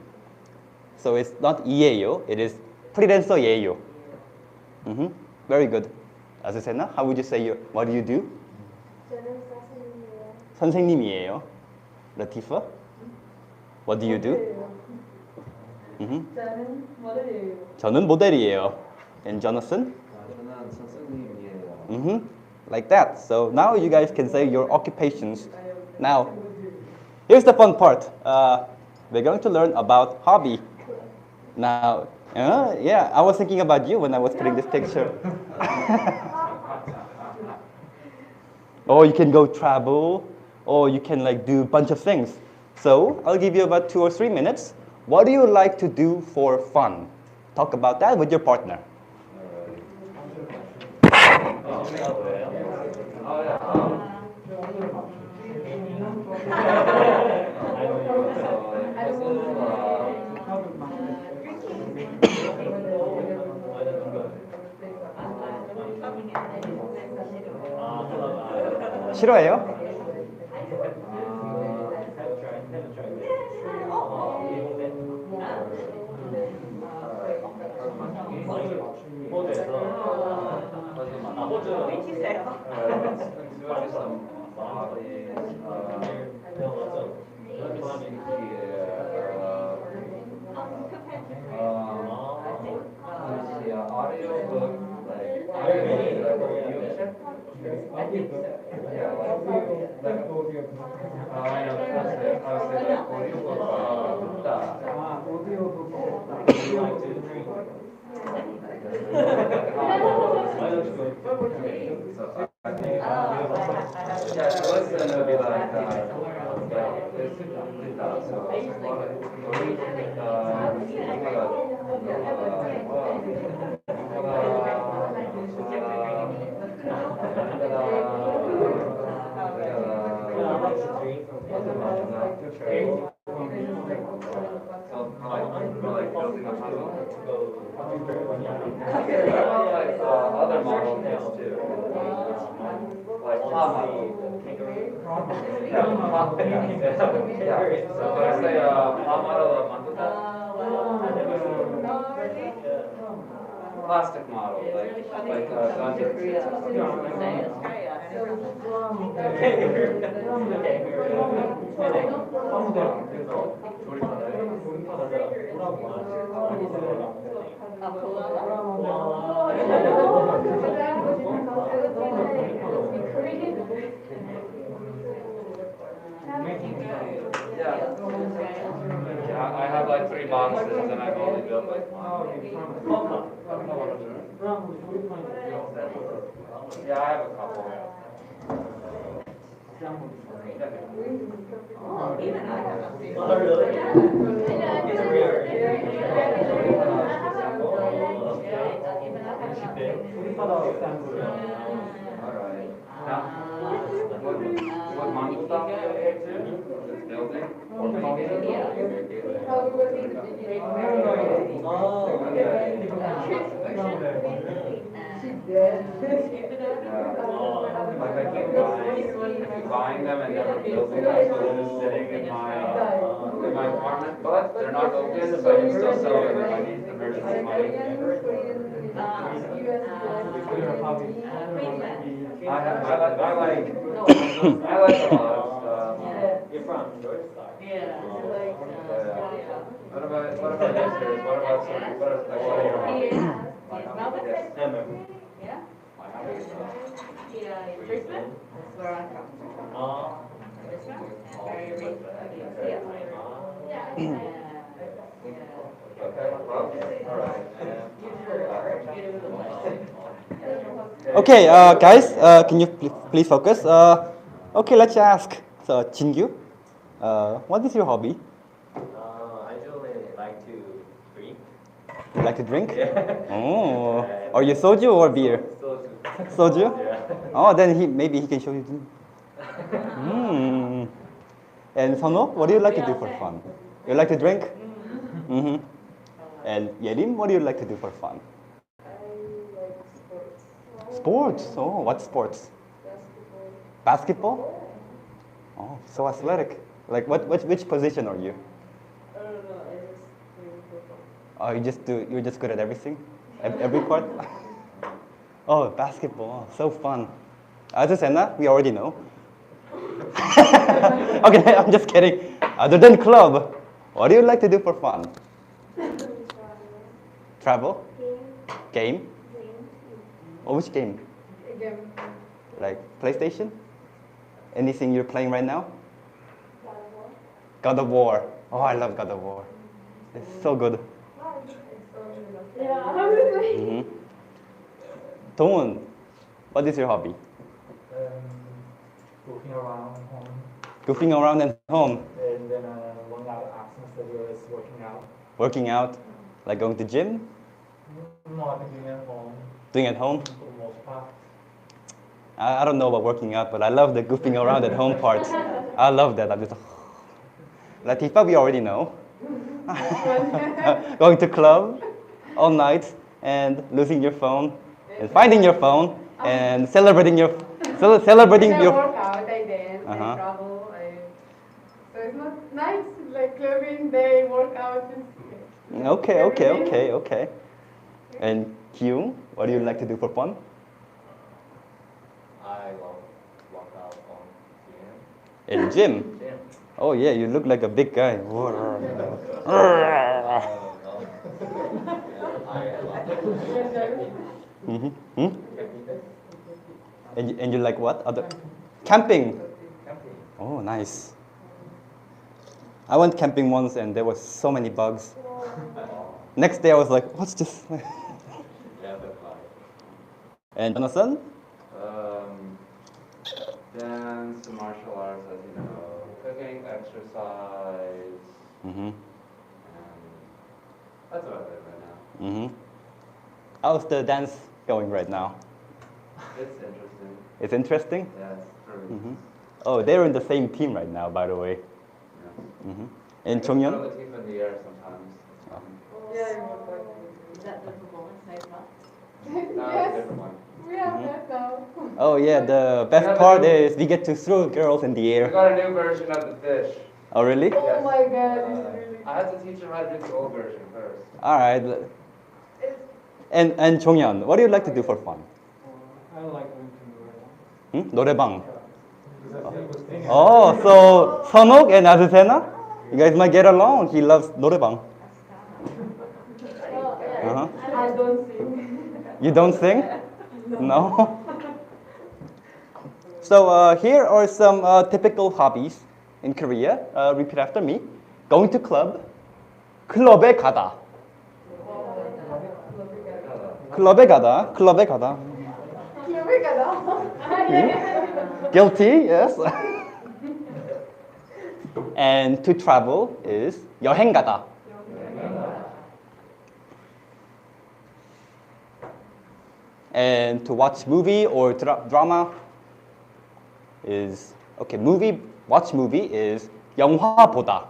So it's not 이예요, it is 프리랜서예요. Very good. 아즈세나, how would you say what do you do? 저는 선생님이에요. 선생님이에요. Latifa, what do you do? 저는 모델이에요. 저는 모델이에요. And Jonathan? 저는 선생님이에요. Like that. So now you guys can say your occupations. Now, here's the fun part. We're going to learn about hobby. Now, yeah, I was thinking about you when I was putting this picture. Or you can go travel, or you can like do a bunch of things. So I'll give you about 2 or 3 minutes. What do you like to do for fun? Talk about that with your partner. 싫어해요? Audiobook, like other model things too. Like model. So when I say model manduka, plastic model, like I have like 3 boxes and I've only built like one. Yeah, I have a couple. Alright. What Mongol style you okay too? It's building? Or painting? How we was in the beginning. She did. Like I keep buying them and never building them, so they're just sitting in my apartment, but they're not open, so I can still sell them if I need emergency money. I like a lot of stuff. You're from Georgia Star. Yeah. What about yours? What are your hobbies? Yeah. My hobbies. Yeah, in Brisbane, that's where I come from. Brisbane, very rich. Okay, well, all right. Okay, guys, can you please focus? Okay, let's ask. So, Jingyu, what is your hobby? I usually like to drink. You like to drink? Yeah. Oh, are you soju or beer? Soju. Soju? Yeah. Oh, then maybe he can show you. Mm. And Sono, what do you like to do for fun? You like to drink? Mm-hmm. And Yerim, what do you like to do for fun? I like sports. Sports. Oh, what sports? Basketball. Basketball? Oh, so athletic. Like which position are you? I don't know, I just do it for fun. Oh, you're just good at everything? Every part? Oh, basketball. So fun. Other than that, we already know. Okay, I'm just kidding. Other than club, what do you like to do for fun? Travel? Game? Oh, which game? Again, Like PlayStation? Anything you're playing right now? God of War. Oh, I love God of War. It's so good. yeah, obviously. Mm-hmm. Toon, what is your hobby? Walking around home, Goofing around at home, and then one other action studio is working out. working out, like going to gym, No, I've been doing it at home doing at home. for the most part. I don't know about working out, but I love the goofing around at home part. I love that. I'm just Latifa, we already know. Going to club all night and losing your phone and finding your phone and celebrating your celebrating I your. work out, I dance, I Uh-huh. travel, so it's not nice, like clubbing, they work out. Okay. And Q, what do you like to do for fun? I love work out on In gym. gym. Oh yeah, you look like a big guy. I love Mm-hmm. Hmm? And you like what? Other camping. camping. Oh, nice. I went camping once and there was so many bugs. Next day I was like, what's this? Yeah, that's fine. And Jonathan? Dance, martial arts, as you know, cooking, exercise, Mm-hmm. and that's about it right now. Mm-hmm. How's the dance going right now? It's interesting. It's interesting? Yes, true. Mm-hmm. Oh, they're in the same team right now, by the way. Yeah. Mm-hmm. I And can throw Chongyeon? the teeth in the air sometimes. It's fun. Yeah, you work out. Is that the performance night one? That's a Yes, different one. we have that now. Oh yeah, the best part is we get to throw girls in the We air. got a new version of the fish. Oh really? Oh Yes. my god, it's really. I had to teach him how to do the old version first. All right. It's, And Chongyeon, what do you like to do for fun? I like going to Noreban. 노래방. Because I think it was thinking. Oh, so Sonok and Azusena, you guys might get along. He loves 노래방. oh, yeah. Uh-huh. I don't sing. You don't sing? No. So here are some typical hobbies in Korea. Repeat after me. Going to club. 클럽에 가다. 클럽에 가다. 클럽에 가다. Guilty, yes. And to travel is 여행 가다. And to watch movie or drama is okay. Watch movie is 영화 보다.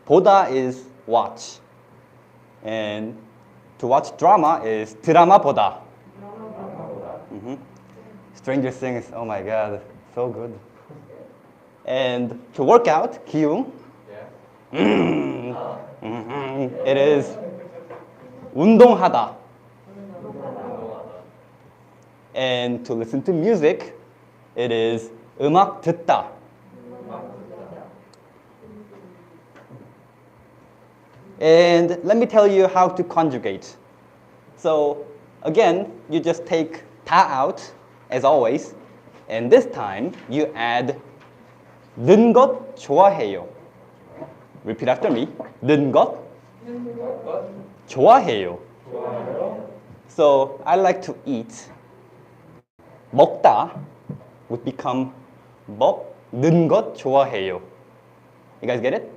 보다 is watch, and to watch drama is 드라마 보다. Stranger Things, oh my god, so good. And to work out, 기용, it is 운동하다. And to listen to music, it is 음악 듣다. And let me tell you how to conjugate. So again, you just take 다 out, as always, and this time you add 는 것 좋아해요. Repeat after me. 는 것 좋아해요. So I like to eat. 먹다 would become 먹는 것 좋아해요. You guys get it?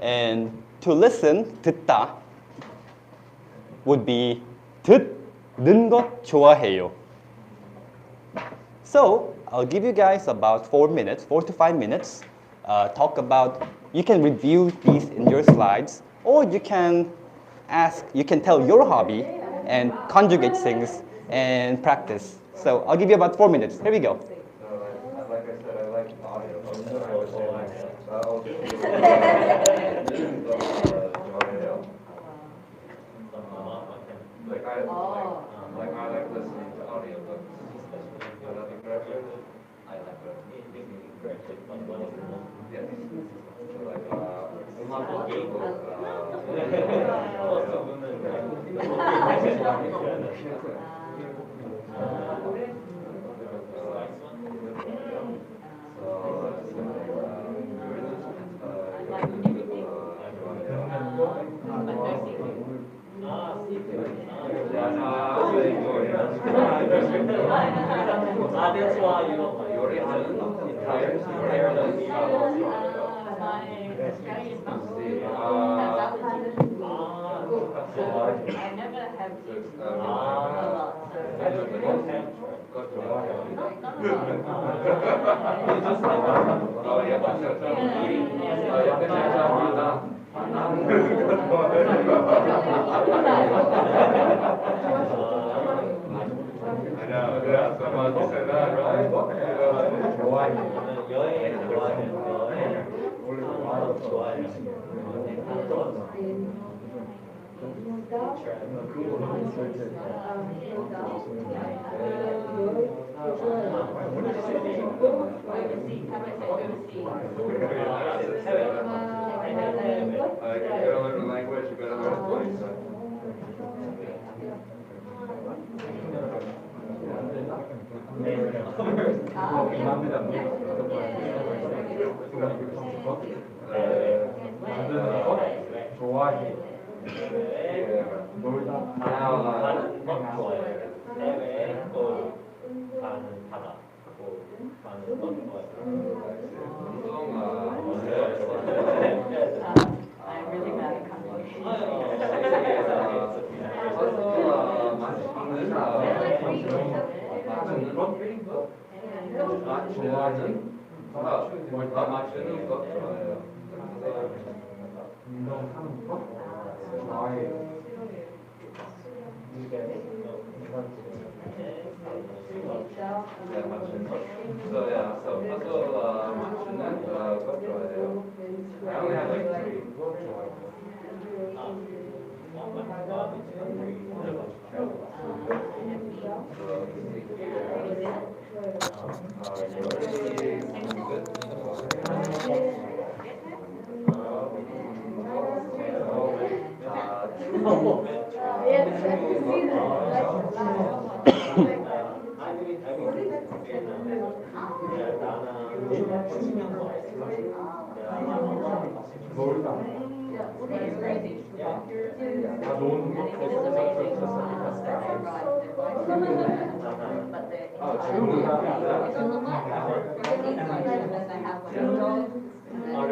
And to listen, 듣다, would be 듣는 것 좋아해요. So I'll give you guys about 4 to 5 minutes. Talk about, you can review these in your slides, or you can tell your hobby and conjugate things and practice. So I'll give you about 4 minutes. Here we go. Like I said, I like audio. I like listening to audiobooks. Would that be correct? I like it. Yes. So 음악 audiobook. That's why you don't like I never have I'm really bad at I only have like 3.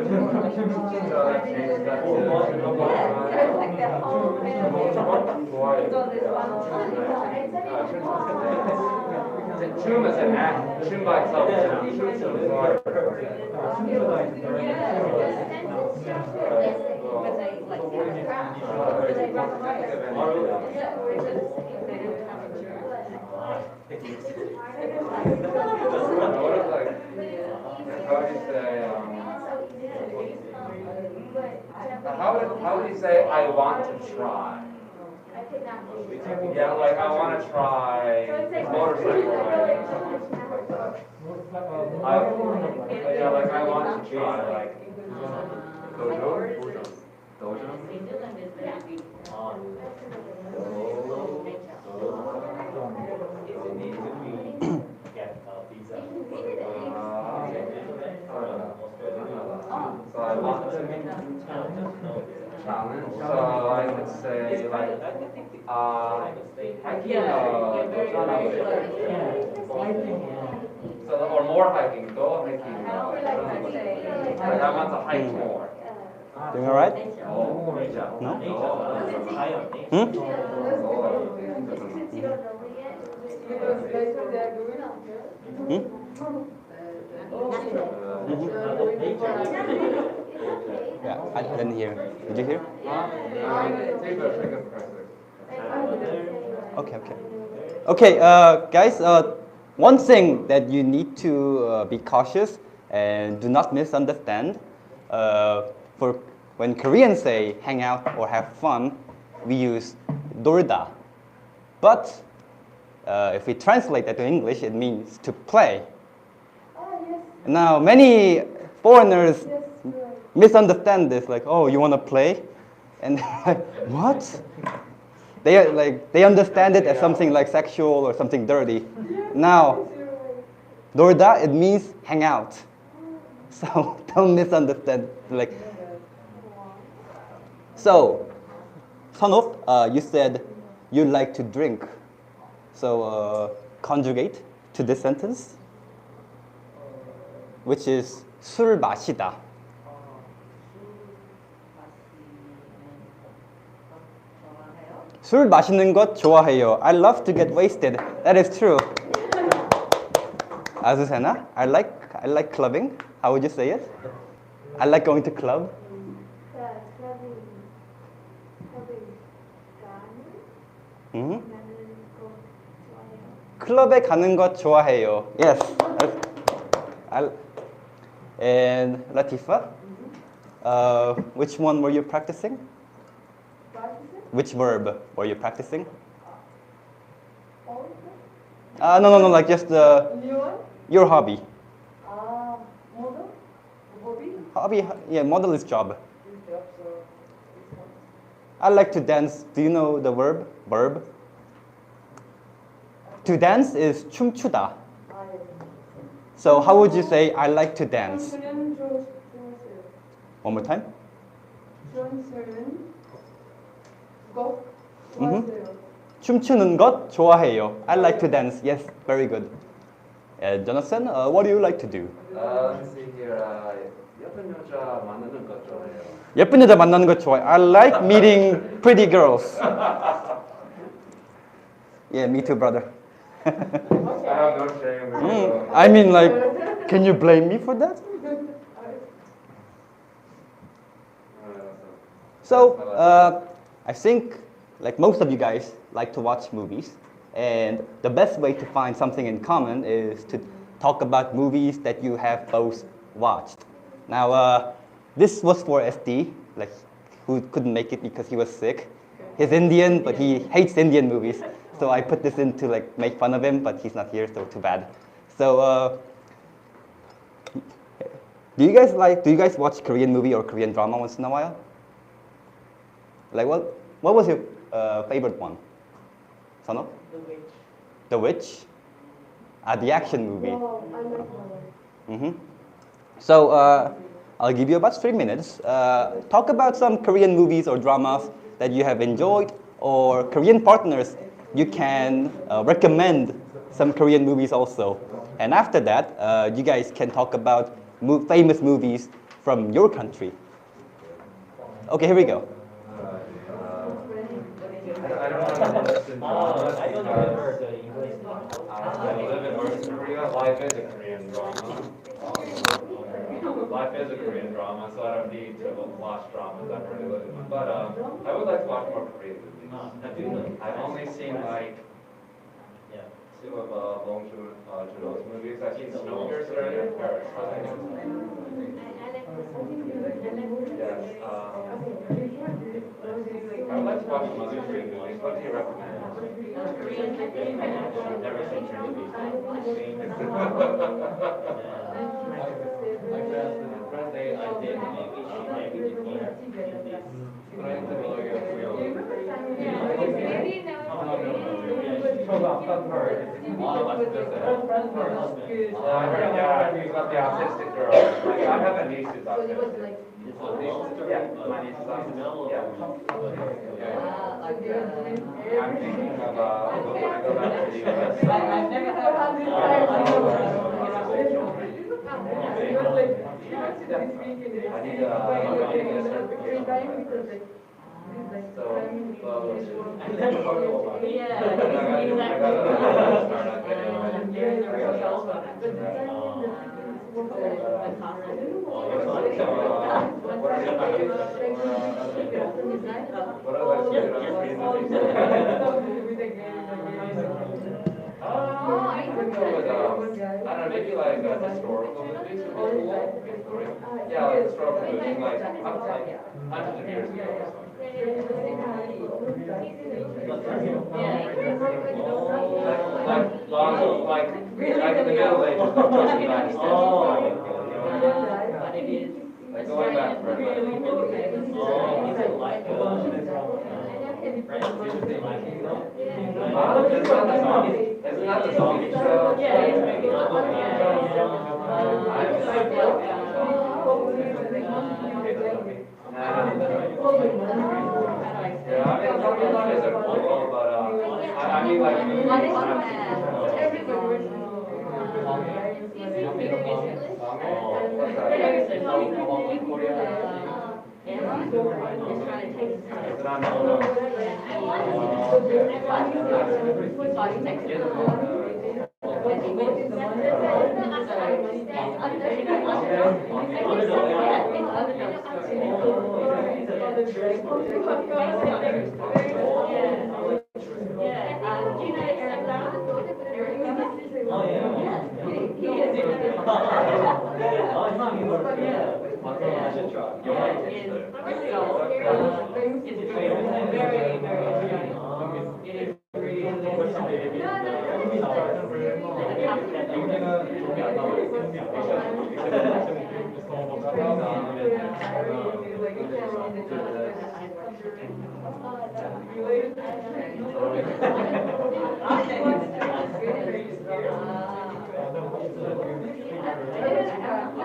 like the whole Chum is an act. Chum by itself is an act. How would you say I want to try? I could not do it. Yeah, like I want to try motorcycle riding. Yeah, like I want to try like dojo. Dojo. Get a visa. So I want to challenge. So I would say like hiking. So or more hiking. Go hiking. Like I want to hike more. Doing all right? Oh, No? High on nature. Hmm? Since you don't know me yet. Because later they are doing Hmm? Yeah, I didn't hear. Did you hear? Okay, okay. Okay, guys, one thing that you need to be cautious and do not misunderstand, for when Koreans say hang out or have fun, we use 놀다. But if we translate that to English, it means to play. Now, many foreigners misunderstand this, like, oh, you want to play? And like, what? They understand it as something like sexual or something dirty. Now, 놀다, it means hang out. So don't misunderstand. Like, so, Sanok, you said you like to drink. So conjugate to this sentence, which is 술 마시다. 술 마시는 것 좋아해요. I love to get wasted. That is true. Azucena, I like clubbing. How would you say it? I like going to club. Mm-hmm. 클럽에 가는 것 좋아해요. Yes. And Latifa, which one were you practicing? Which verb were you practicing? No, like just your hobby. model? Hobby? Hobby, yeah, model is job. I like to dance. Do you know the verb? Verb? To dance is 춤추다. So how would you say I like to dance? One more time. 춤추는 것 좋아해요. I like to dance. Yes, very good. Jonathan, what do you like to do? Let's see here. 예쁜 여자 만나는 것 좋아해요. 예쁜 여자 만나는 것 좋아해요. I like meeting pretty girls. Yeah, me too, brother. I have no shame. I mean, like, can you blame me for that? So, I think, like most of you guys, like to watch movies. And the best way to find something in common is to talk about movies that you have both watched. Now, this was for SD, like, who couldn't make it because he was sick. He's Indian, but he hates Indian movies. So I put this in to like make fun of him, but he's not here, so too bad. So, do you guys watch Korean movie or Korean drama once in a while? Like what was your favorite one? Sono? The Witch. The Witch? The action movie. Oh, I like that. Mm-hmm. So, I'll give you about 3 minutes. Talk about some Korean movies or dramas that you have enjoyed, or Korean partners. You can recommend some Korean movies also. And after that, you guys can talk about famous movies from your country. Okay, here we go. I don't want to list in dramas I don't because remember the English one. I live in North Korea. Life is a Korean drama. Life is a Korean drama, so I don't need to watch dramas. I'm really living one. But I would like to watch more Korean movies. I've only seen like Yeah. two of Bong Joon-ho's movies. I've seen Snowpiercer and Paris. Yes. I would like to watch some other Korean movies. What do you recommend? I've never seen Trinity. My friend, I did maybe Yeah, he's got the autistic girl. Like, I have a niece who's autistic. Yeah, my niece is autistic. Yeah. I'm thinking of when I go back to the US. I've never heard of I need a certification. So, I've never heard of it. Yeah, I gotta start on what are the I don't know, maybe like historical movies would be cool. Yeah, like historical movies, like up to like hundreds of years ago or something. Like in the Middle Ages, like Joseon Dynasty. Like going back further. Isn't that the zombie show? Yeah, I mean, some of them isn't cool, but I mean, like,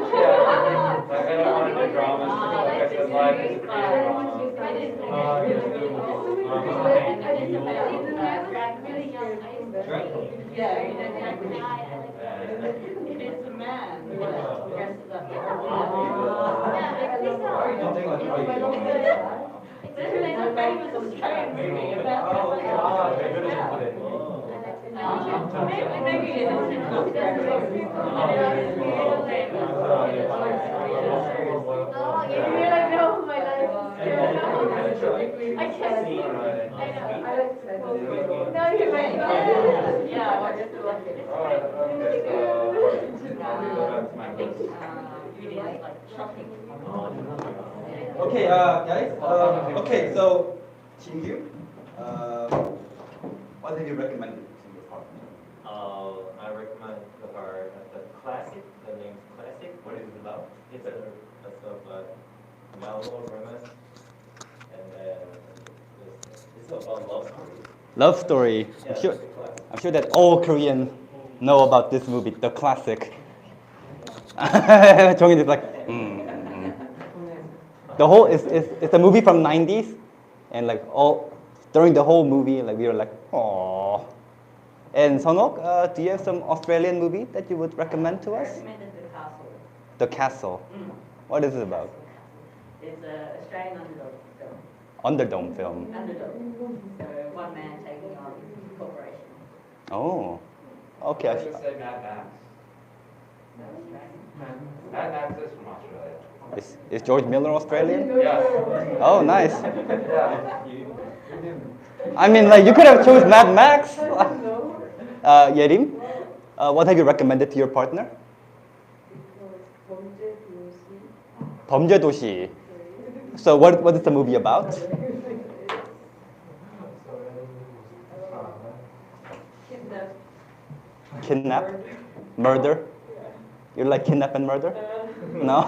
like, I don't want to do dramas, like I said, life is a Korean It's a man. There's a famous Australian movie about maybe I can't see. I know. No, you're right. Yeah, I just like it. Okay, guys. Okay, so Chin-Gyu, what have you recommended to your partner? I recommend the classic. The name's Classic. What is it about? It's a sort of mellow romance, and then it's about love story. Love story. Yeah, I'm sure. it's a classic. I'm sure that all Koreans know about this movie, the classic. Jongin is like, The whole it's a movie from 90s, and like during the whole movie, like we were like, aww. And Sonok, do you have some Australian movie that you would recommend to us? recommended The Castle. The Castle. What is it about? It's a Australian underdog film. Underdome film. Underdog. So one man taking on a corporation. Oh, okay. I was gonna say Mad Max. No, Australian. Mad Max is from Australia. Is George Miller Australian? Yeah. Oh, nice. Yeah. I mean, like, you could have chosen Mad Max. No. Yerim, what have you recommended to your partner? 범죄도시. So what is the movie about? Kidnap? Murder? You like kidnap and murder? No?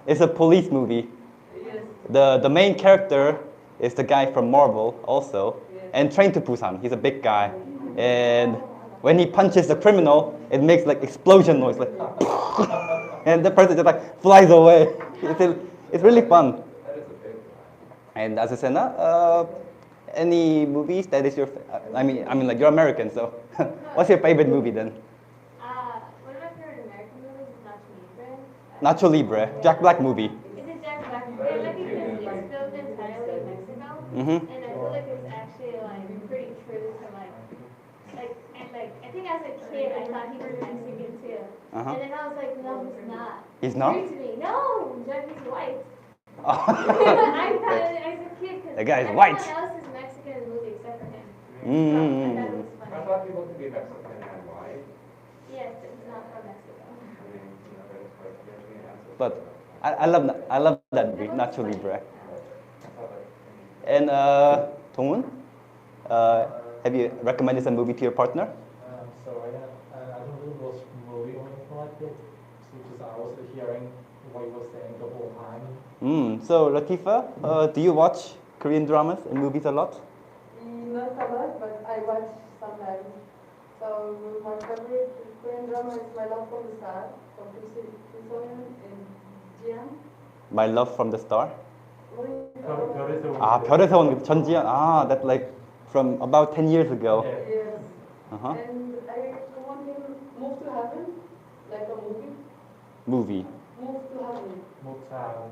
It's a police movie. The main character is the guy from Marvel also, and Train to Busan. He's a big guy, and when he punches the criminal, it makes like explosion noise, like, and the person just like flies away. It's really fun. And as I said, any movies that is your? I mean, like you're American, so what's your favorite movie then? One of my favorite American movies is Nacho Libre. Nacho Libre, Jack Black movie. Is it Jack Black? I like it because it's filmed entirely in Mexico, Mm-hmm. and I feel like it's actually like pretty true to I think as a kid I thought he was Mexican too, and then I was like, no, he's not. He's not? True to me, no, he's white. Oh. I thought as a kid because The guy is white. everyone else is Mexican in the movie except for him. Mm. So I thought it was I funny. thought people could be Mexican and white. Yes, it's not from Mexico. I mean, you know, there's like European ancestors. But I love that movie, Nacho Libre. And Dongwon, have you recommended some movie to your partner? So I don't really watch movie or anything like that. So just I was hearing what you were saying the whole time. So Latifa, do you watch Korean dramas and movies a lot? Not a lot, but I watch sometimes. So my favorite Korean drama is My Love from the Star from 2000 and Jian. My Love from the Star. What is it called? 별에서 온 전지현. That like from about 10 years ago. Yes. Uh-huh. And I want him Move to Heaven, like a movie. Movie. Move to Heaven.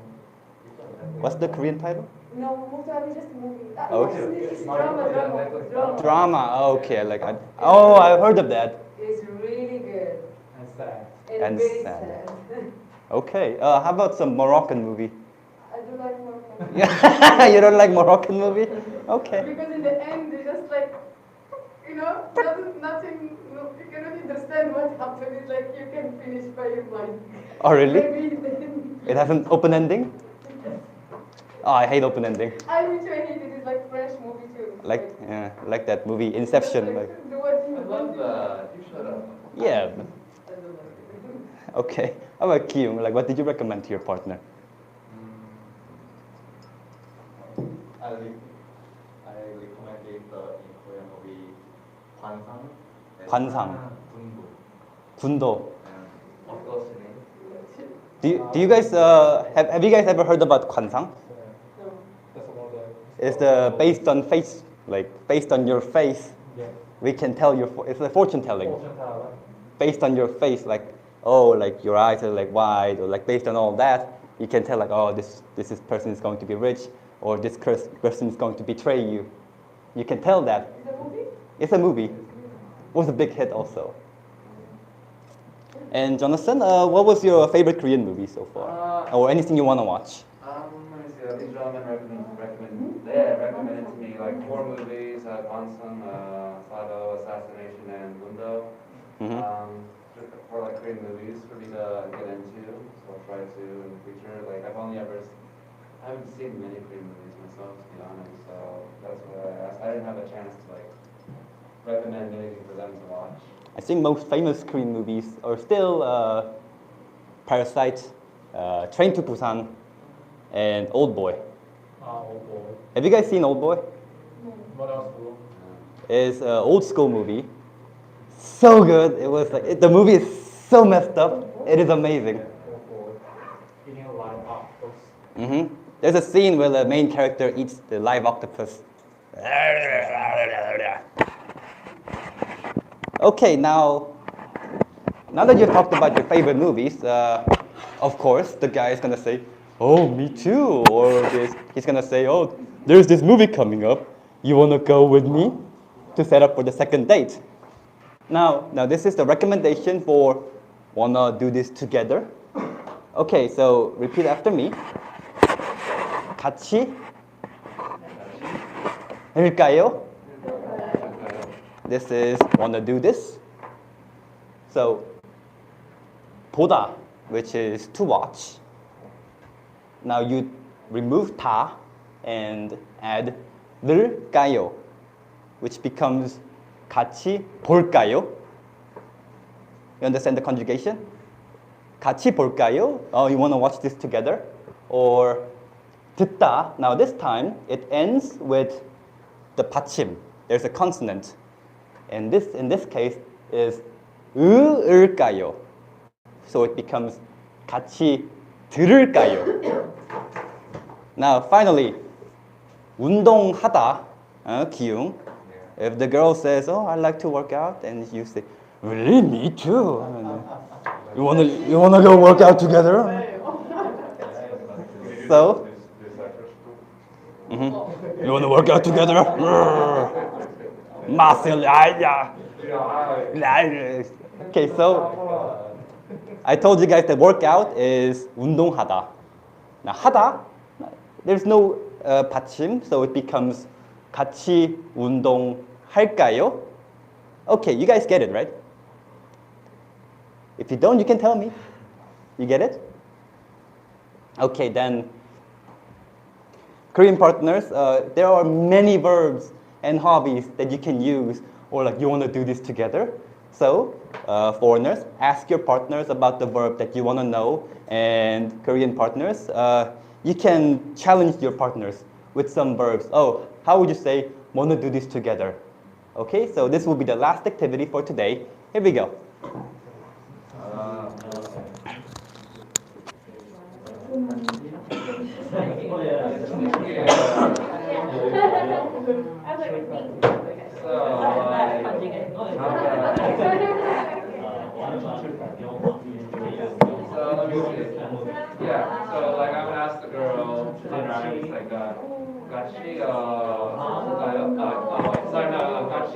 What's the Korean title? No, Move to Heaven is just a movie. Okay. It's drama. Drama. Okay, I've heard of that. It's really good. And sad. And very sad. sad. Okay. How about some Moroccan movie? I do like Moroccan. You don't like Moroccan movie? Okay. Because in the end, they just like, nothing, you cannot understand what happened. It's like you can finish by your mind. Oh, really? Maybe then, It has an open ending? Oh, I hate open ending. I wish I hated it. It's like French movie too. Like that movie Inception. Like, Do what you I want. love You Shut Up. yeah. I don't like it. Okay. How about Kyung? Like, what did you recommend to your partner? I recommended the Korean movie 관상. 관상. 군부. 군도. And of course, Do you guys have you guys ever heard about 관상? No. That's one of the. It's the based on face, like based on your face, Yeah. we can tell it's a fortune telling. Fortune teller. Based on your face, like like your eyes are like wide, or like based on all that, you can tell like this person is going to be rich, or this person is going to betray you. You can tell that. Is it a movie? It's a movie. It was a big hit also. And Jonathan, what was your favorite Korean movie so far, or anything you want to watch? Let me see. These gentlemen recommended to me like 4 movies: Gwansung, Sado, Assassination, and Mundo. Just for like Korean movies for me to get into, so I'll try to in the future. Like I haven't seen many Korean movies myself, to be honest. So that's why I asked. I didn't have a chance to like recommend anything for them to watch. I think most famous Korean movies are still Parasite, Train to Busan, and Old Boy. Old boy. Have you guys seen Old Boy? What else? It's an old school movie. So good. It was like the movie is so messed up. It is amazing. Eating a live octopus. There's a scene where the main character eats the live octopus. Okay, now Now that you've talked about your favorite movies, of course, the guy is gonna say, "Oh, me too," or he's gonna say, "Oh, there's this movie coming up. You wanna go with me to set up for the second date?" Now this is the recommendation for wanna do this together. Okay, so repeat after me. 같이 할까요? This is wanna do this. So 보다, which is to watch. Now you remove 다 and add 를까요, which becomes 같이 볼까요? You understand the conjugation? 같이 볼까요? Oh, you want to watch this together? Or 듣다. Now this time it ends with the 받침. There's a consonant. And this, in this case, is 을까요? So it becomes 같이 들을까요? Now finally, 운동하다, 기용. If the girl says, "Oh, I like to work out," and you say, "Really, me too. You wanna go work out together?" So, you wanna work out together? Muscle, Okay, so I told you guys that workout is 운동하다. Now 하다, there's no 받침, so it becomes 같이 운동할까요? Okay, you guys get it, right? If you don't, you can tell me. You get it? Okay, then Korean partners, there are many verbs and hobbies that you can use, or like you want to do this together. So, foreigners, ask your partners about the verb that you want to know, and Korean partners, you can challenge your partners with some verbs. Oh, how would you say, want to do this together? Okay, so this will be the last activity for today. Here we go. Yeah, so like I'm gonna ask the girl dinner, it's like 같이 먹을까요? Sorry, no, 같이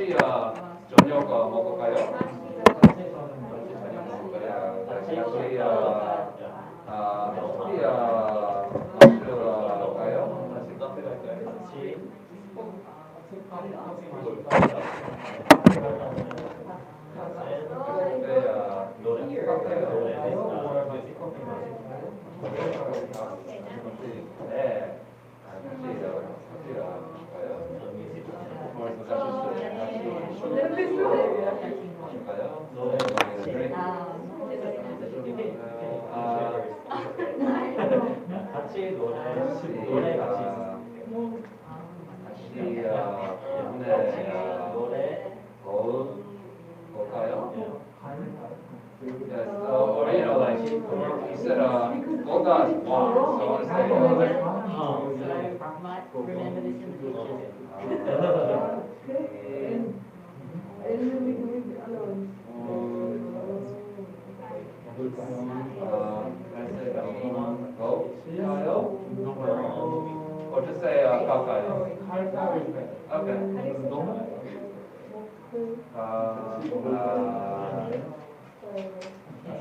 저녁 먹을까요? 같이 저녁 먹을까요? 같이 커피 갈까요? Yes, or you know, like you said, Golda is one, so I want to say, Remember this in the future. or just say 갈까요? Okay.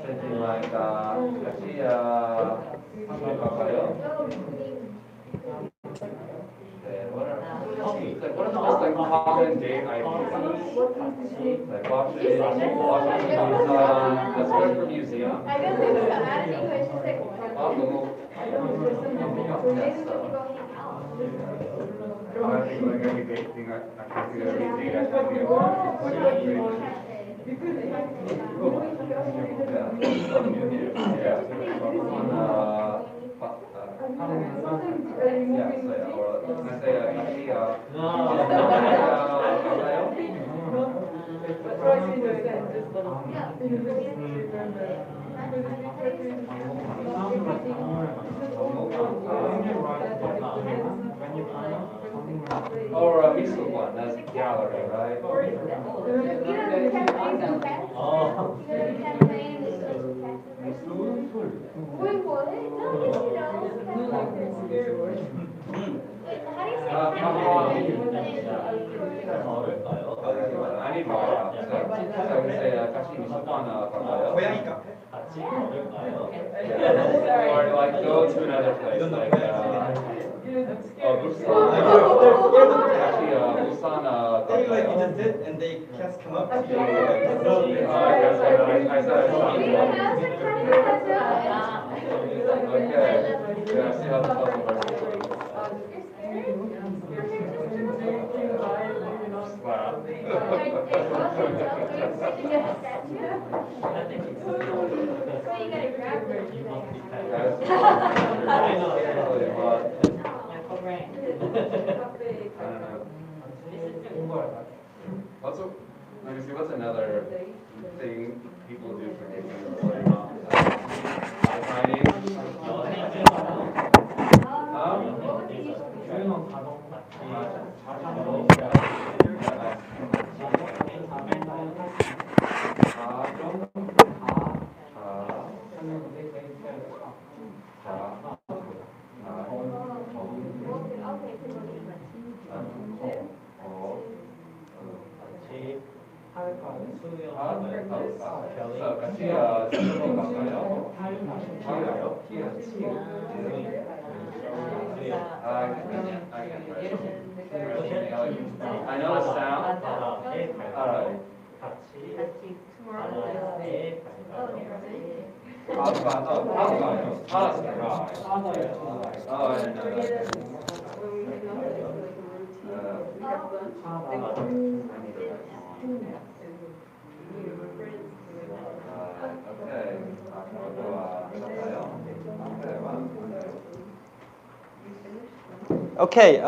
Something like 같이 한번 갈까요? What are the most like common date ideas? Like watching let's go to the museum. I don't think so. I think it's just like Yes, I think like every date thing, I can see every date I can be or a musical one, that's gallery, right? you know the campaign. You know the campaign. Muy mole? No, you know, kind of like this. How do you say kind of I need more help. So I would say 같이 미술관 갈까요? 고양이 카페? 같이 먹을까요? Or like go to another place like 부산. 같이 부산 They like you 갈까요? just sit and they just come up to you. I said We have some kind of okay. Yeah, see how the puzzle works. Let me see, what's another thing people do for vacation? Fighting? I know the sound. Alright. Okay,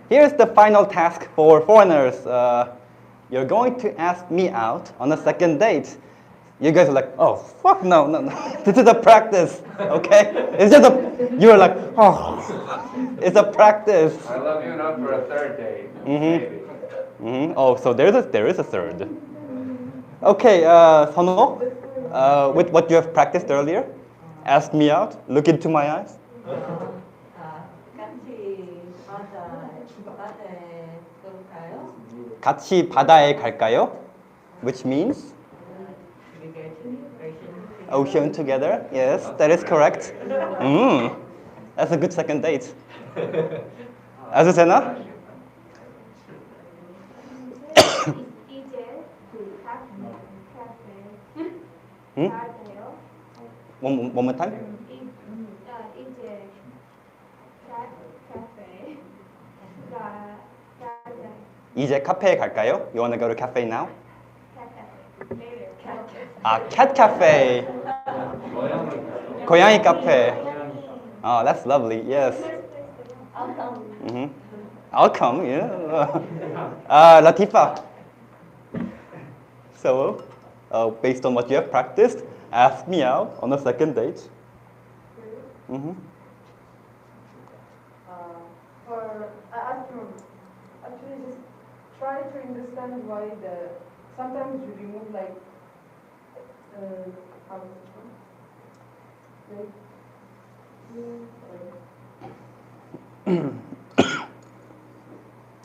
here's the final task for foreigners. You're going to ask me out on a second date. You guys are like, oh, fuck no. This is a practice, okay? It's just you're like, oh, it's a practice. I love you enough for a third date. Maybe. Oh, so there is a third. Okay, Sonho, with what you have practiced earlier, ask me out, look into my eyes. 같이 바다에 갈까요? Which means ocean together. Yes, that is correct. That's a good second date. 아주세나? One more time. 이제 카페에 갈까요? You wanna go to cafe now? Cat cafe. 고양이 카페. Oh, that's lovely. Yes. I'll come. Yeah. Latifa. So, based on what you have practiced, ask me out on a second date. Or I asked him, actually just try to understand why sometimes you remove like, how is it called?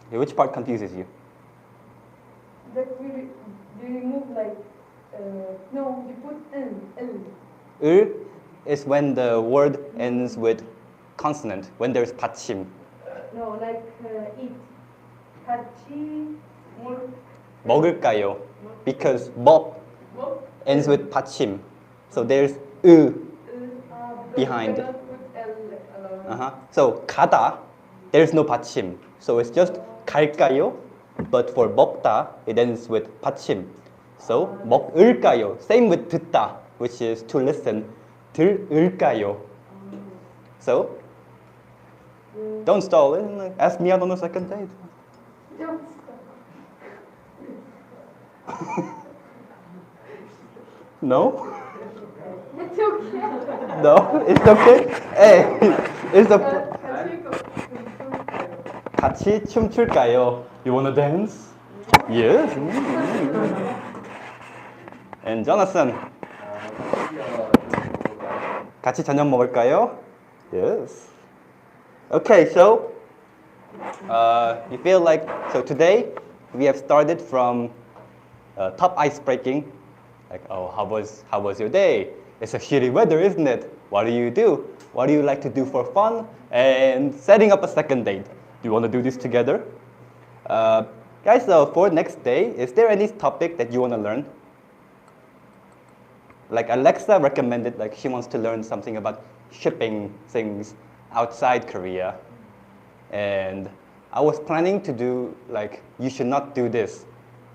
Okay, which part confuses you? That you remove like, no, you put L. 을 is when the word ends with consonant, when there's 받침. No, like eat. 같이 먹을까요? Because 먹 ends with 받침. So there's 으 behind. Put L alone. So 가다, there's no 받침. So it's just 갈까요? But for 먹다, it ends with 받침. So 먹을까요? Same with 듣다, which is to listen. 들을까요? So don't stall it. Ask me out on the second date. Don't stop. No? It's okay. No? It's okay? Hey, it's a... 같이 춤출까요? You wanna dance? Yes. And Jonathan. 같이 저녁 먹을까요? Yes. Okay, so you feel like, so today we have started from top ice breaking, like, oh, how was your day? It's a shitty weather, isn't it? What do you do? What do you like to do for fun? And setting up a second date. Do you want to do this together? Guys, so for next day, is there any topic that you want to learn? Like Alexa recommended, like she wants to learn something about shipping things outside Korea. And I was planning to do, like, you should not do this,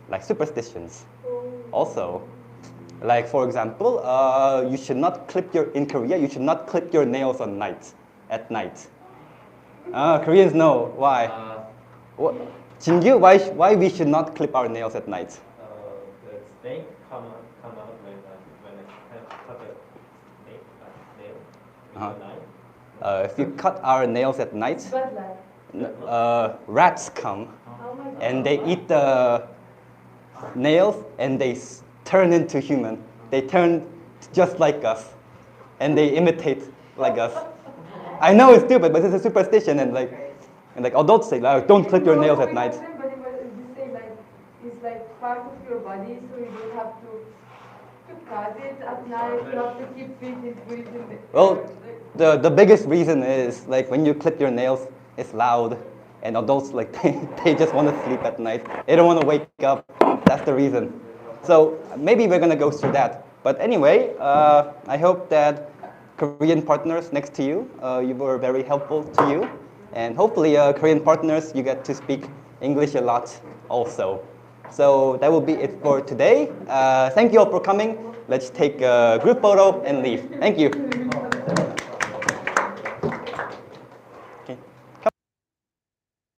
like superstitions. Also, like for example, you should not in Korea, you should not clip your nails at night. Koreans know, why? What? Jingyu, why we should not clip our nails at night? The snake come out when I cut a snake nail with a knife. If you cut our nails at night, Bad luck. rats come Oh my God. and they eat the nails and they turn into human. They turn just like us and they imitate like us. I know it's stupid, but it's a superstition and like adults say, like, don't clip your nails at night. But it say like it's like part of your body, so you don't have to cut it at night. You have to keep it breathing. Well, the biggest reason is like when you clip your nails, it's loud, and adults like they just want to sleep at night. They don't want to wake up. That's the reason. So maybe we're gonna go through that. But anyway, I hope that Korean partners next to you, you were very helpful to you, and hopefully Korean partners, you get to speak English a lot also. So that will be it for today. Thank you all for coming. Let's take a group photo and leave. Thank you.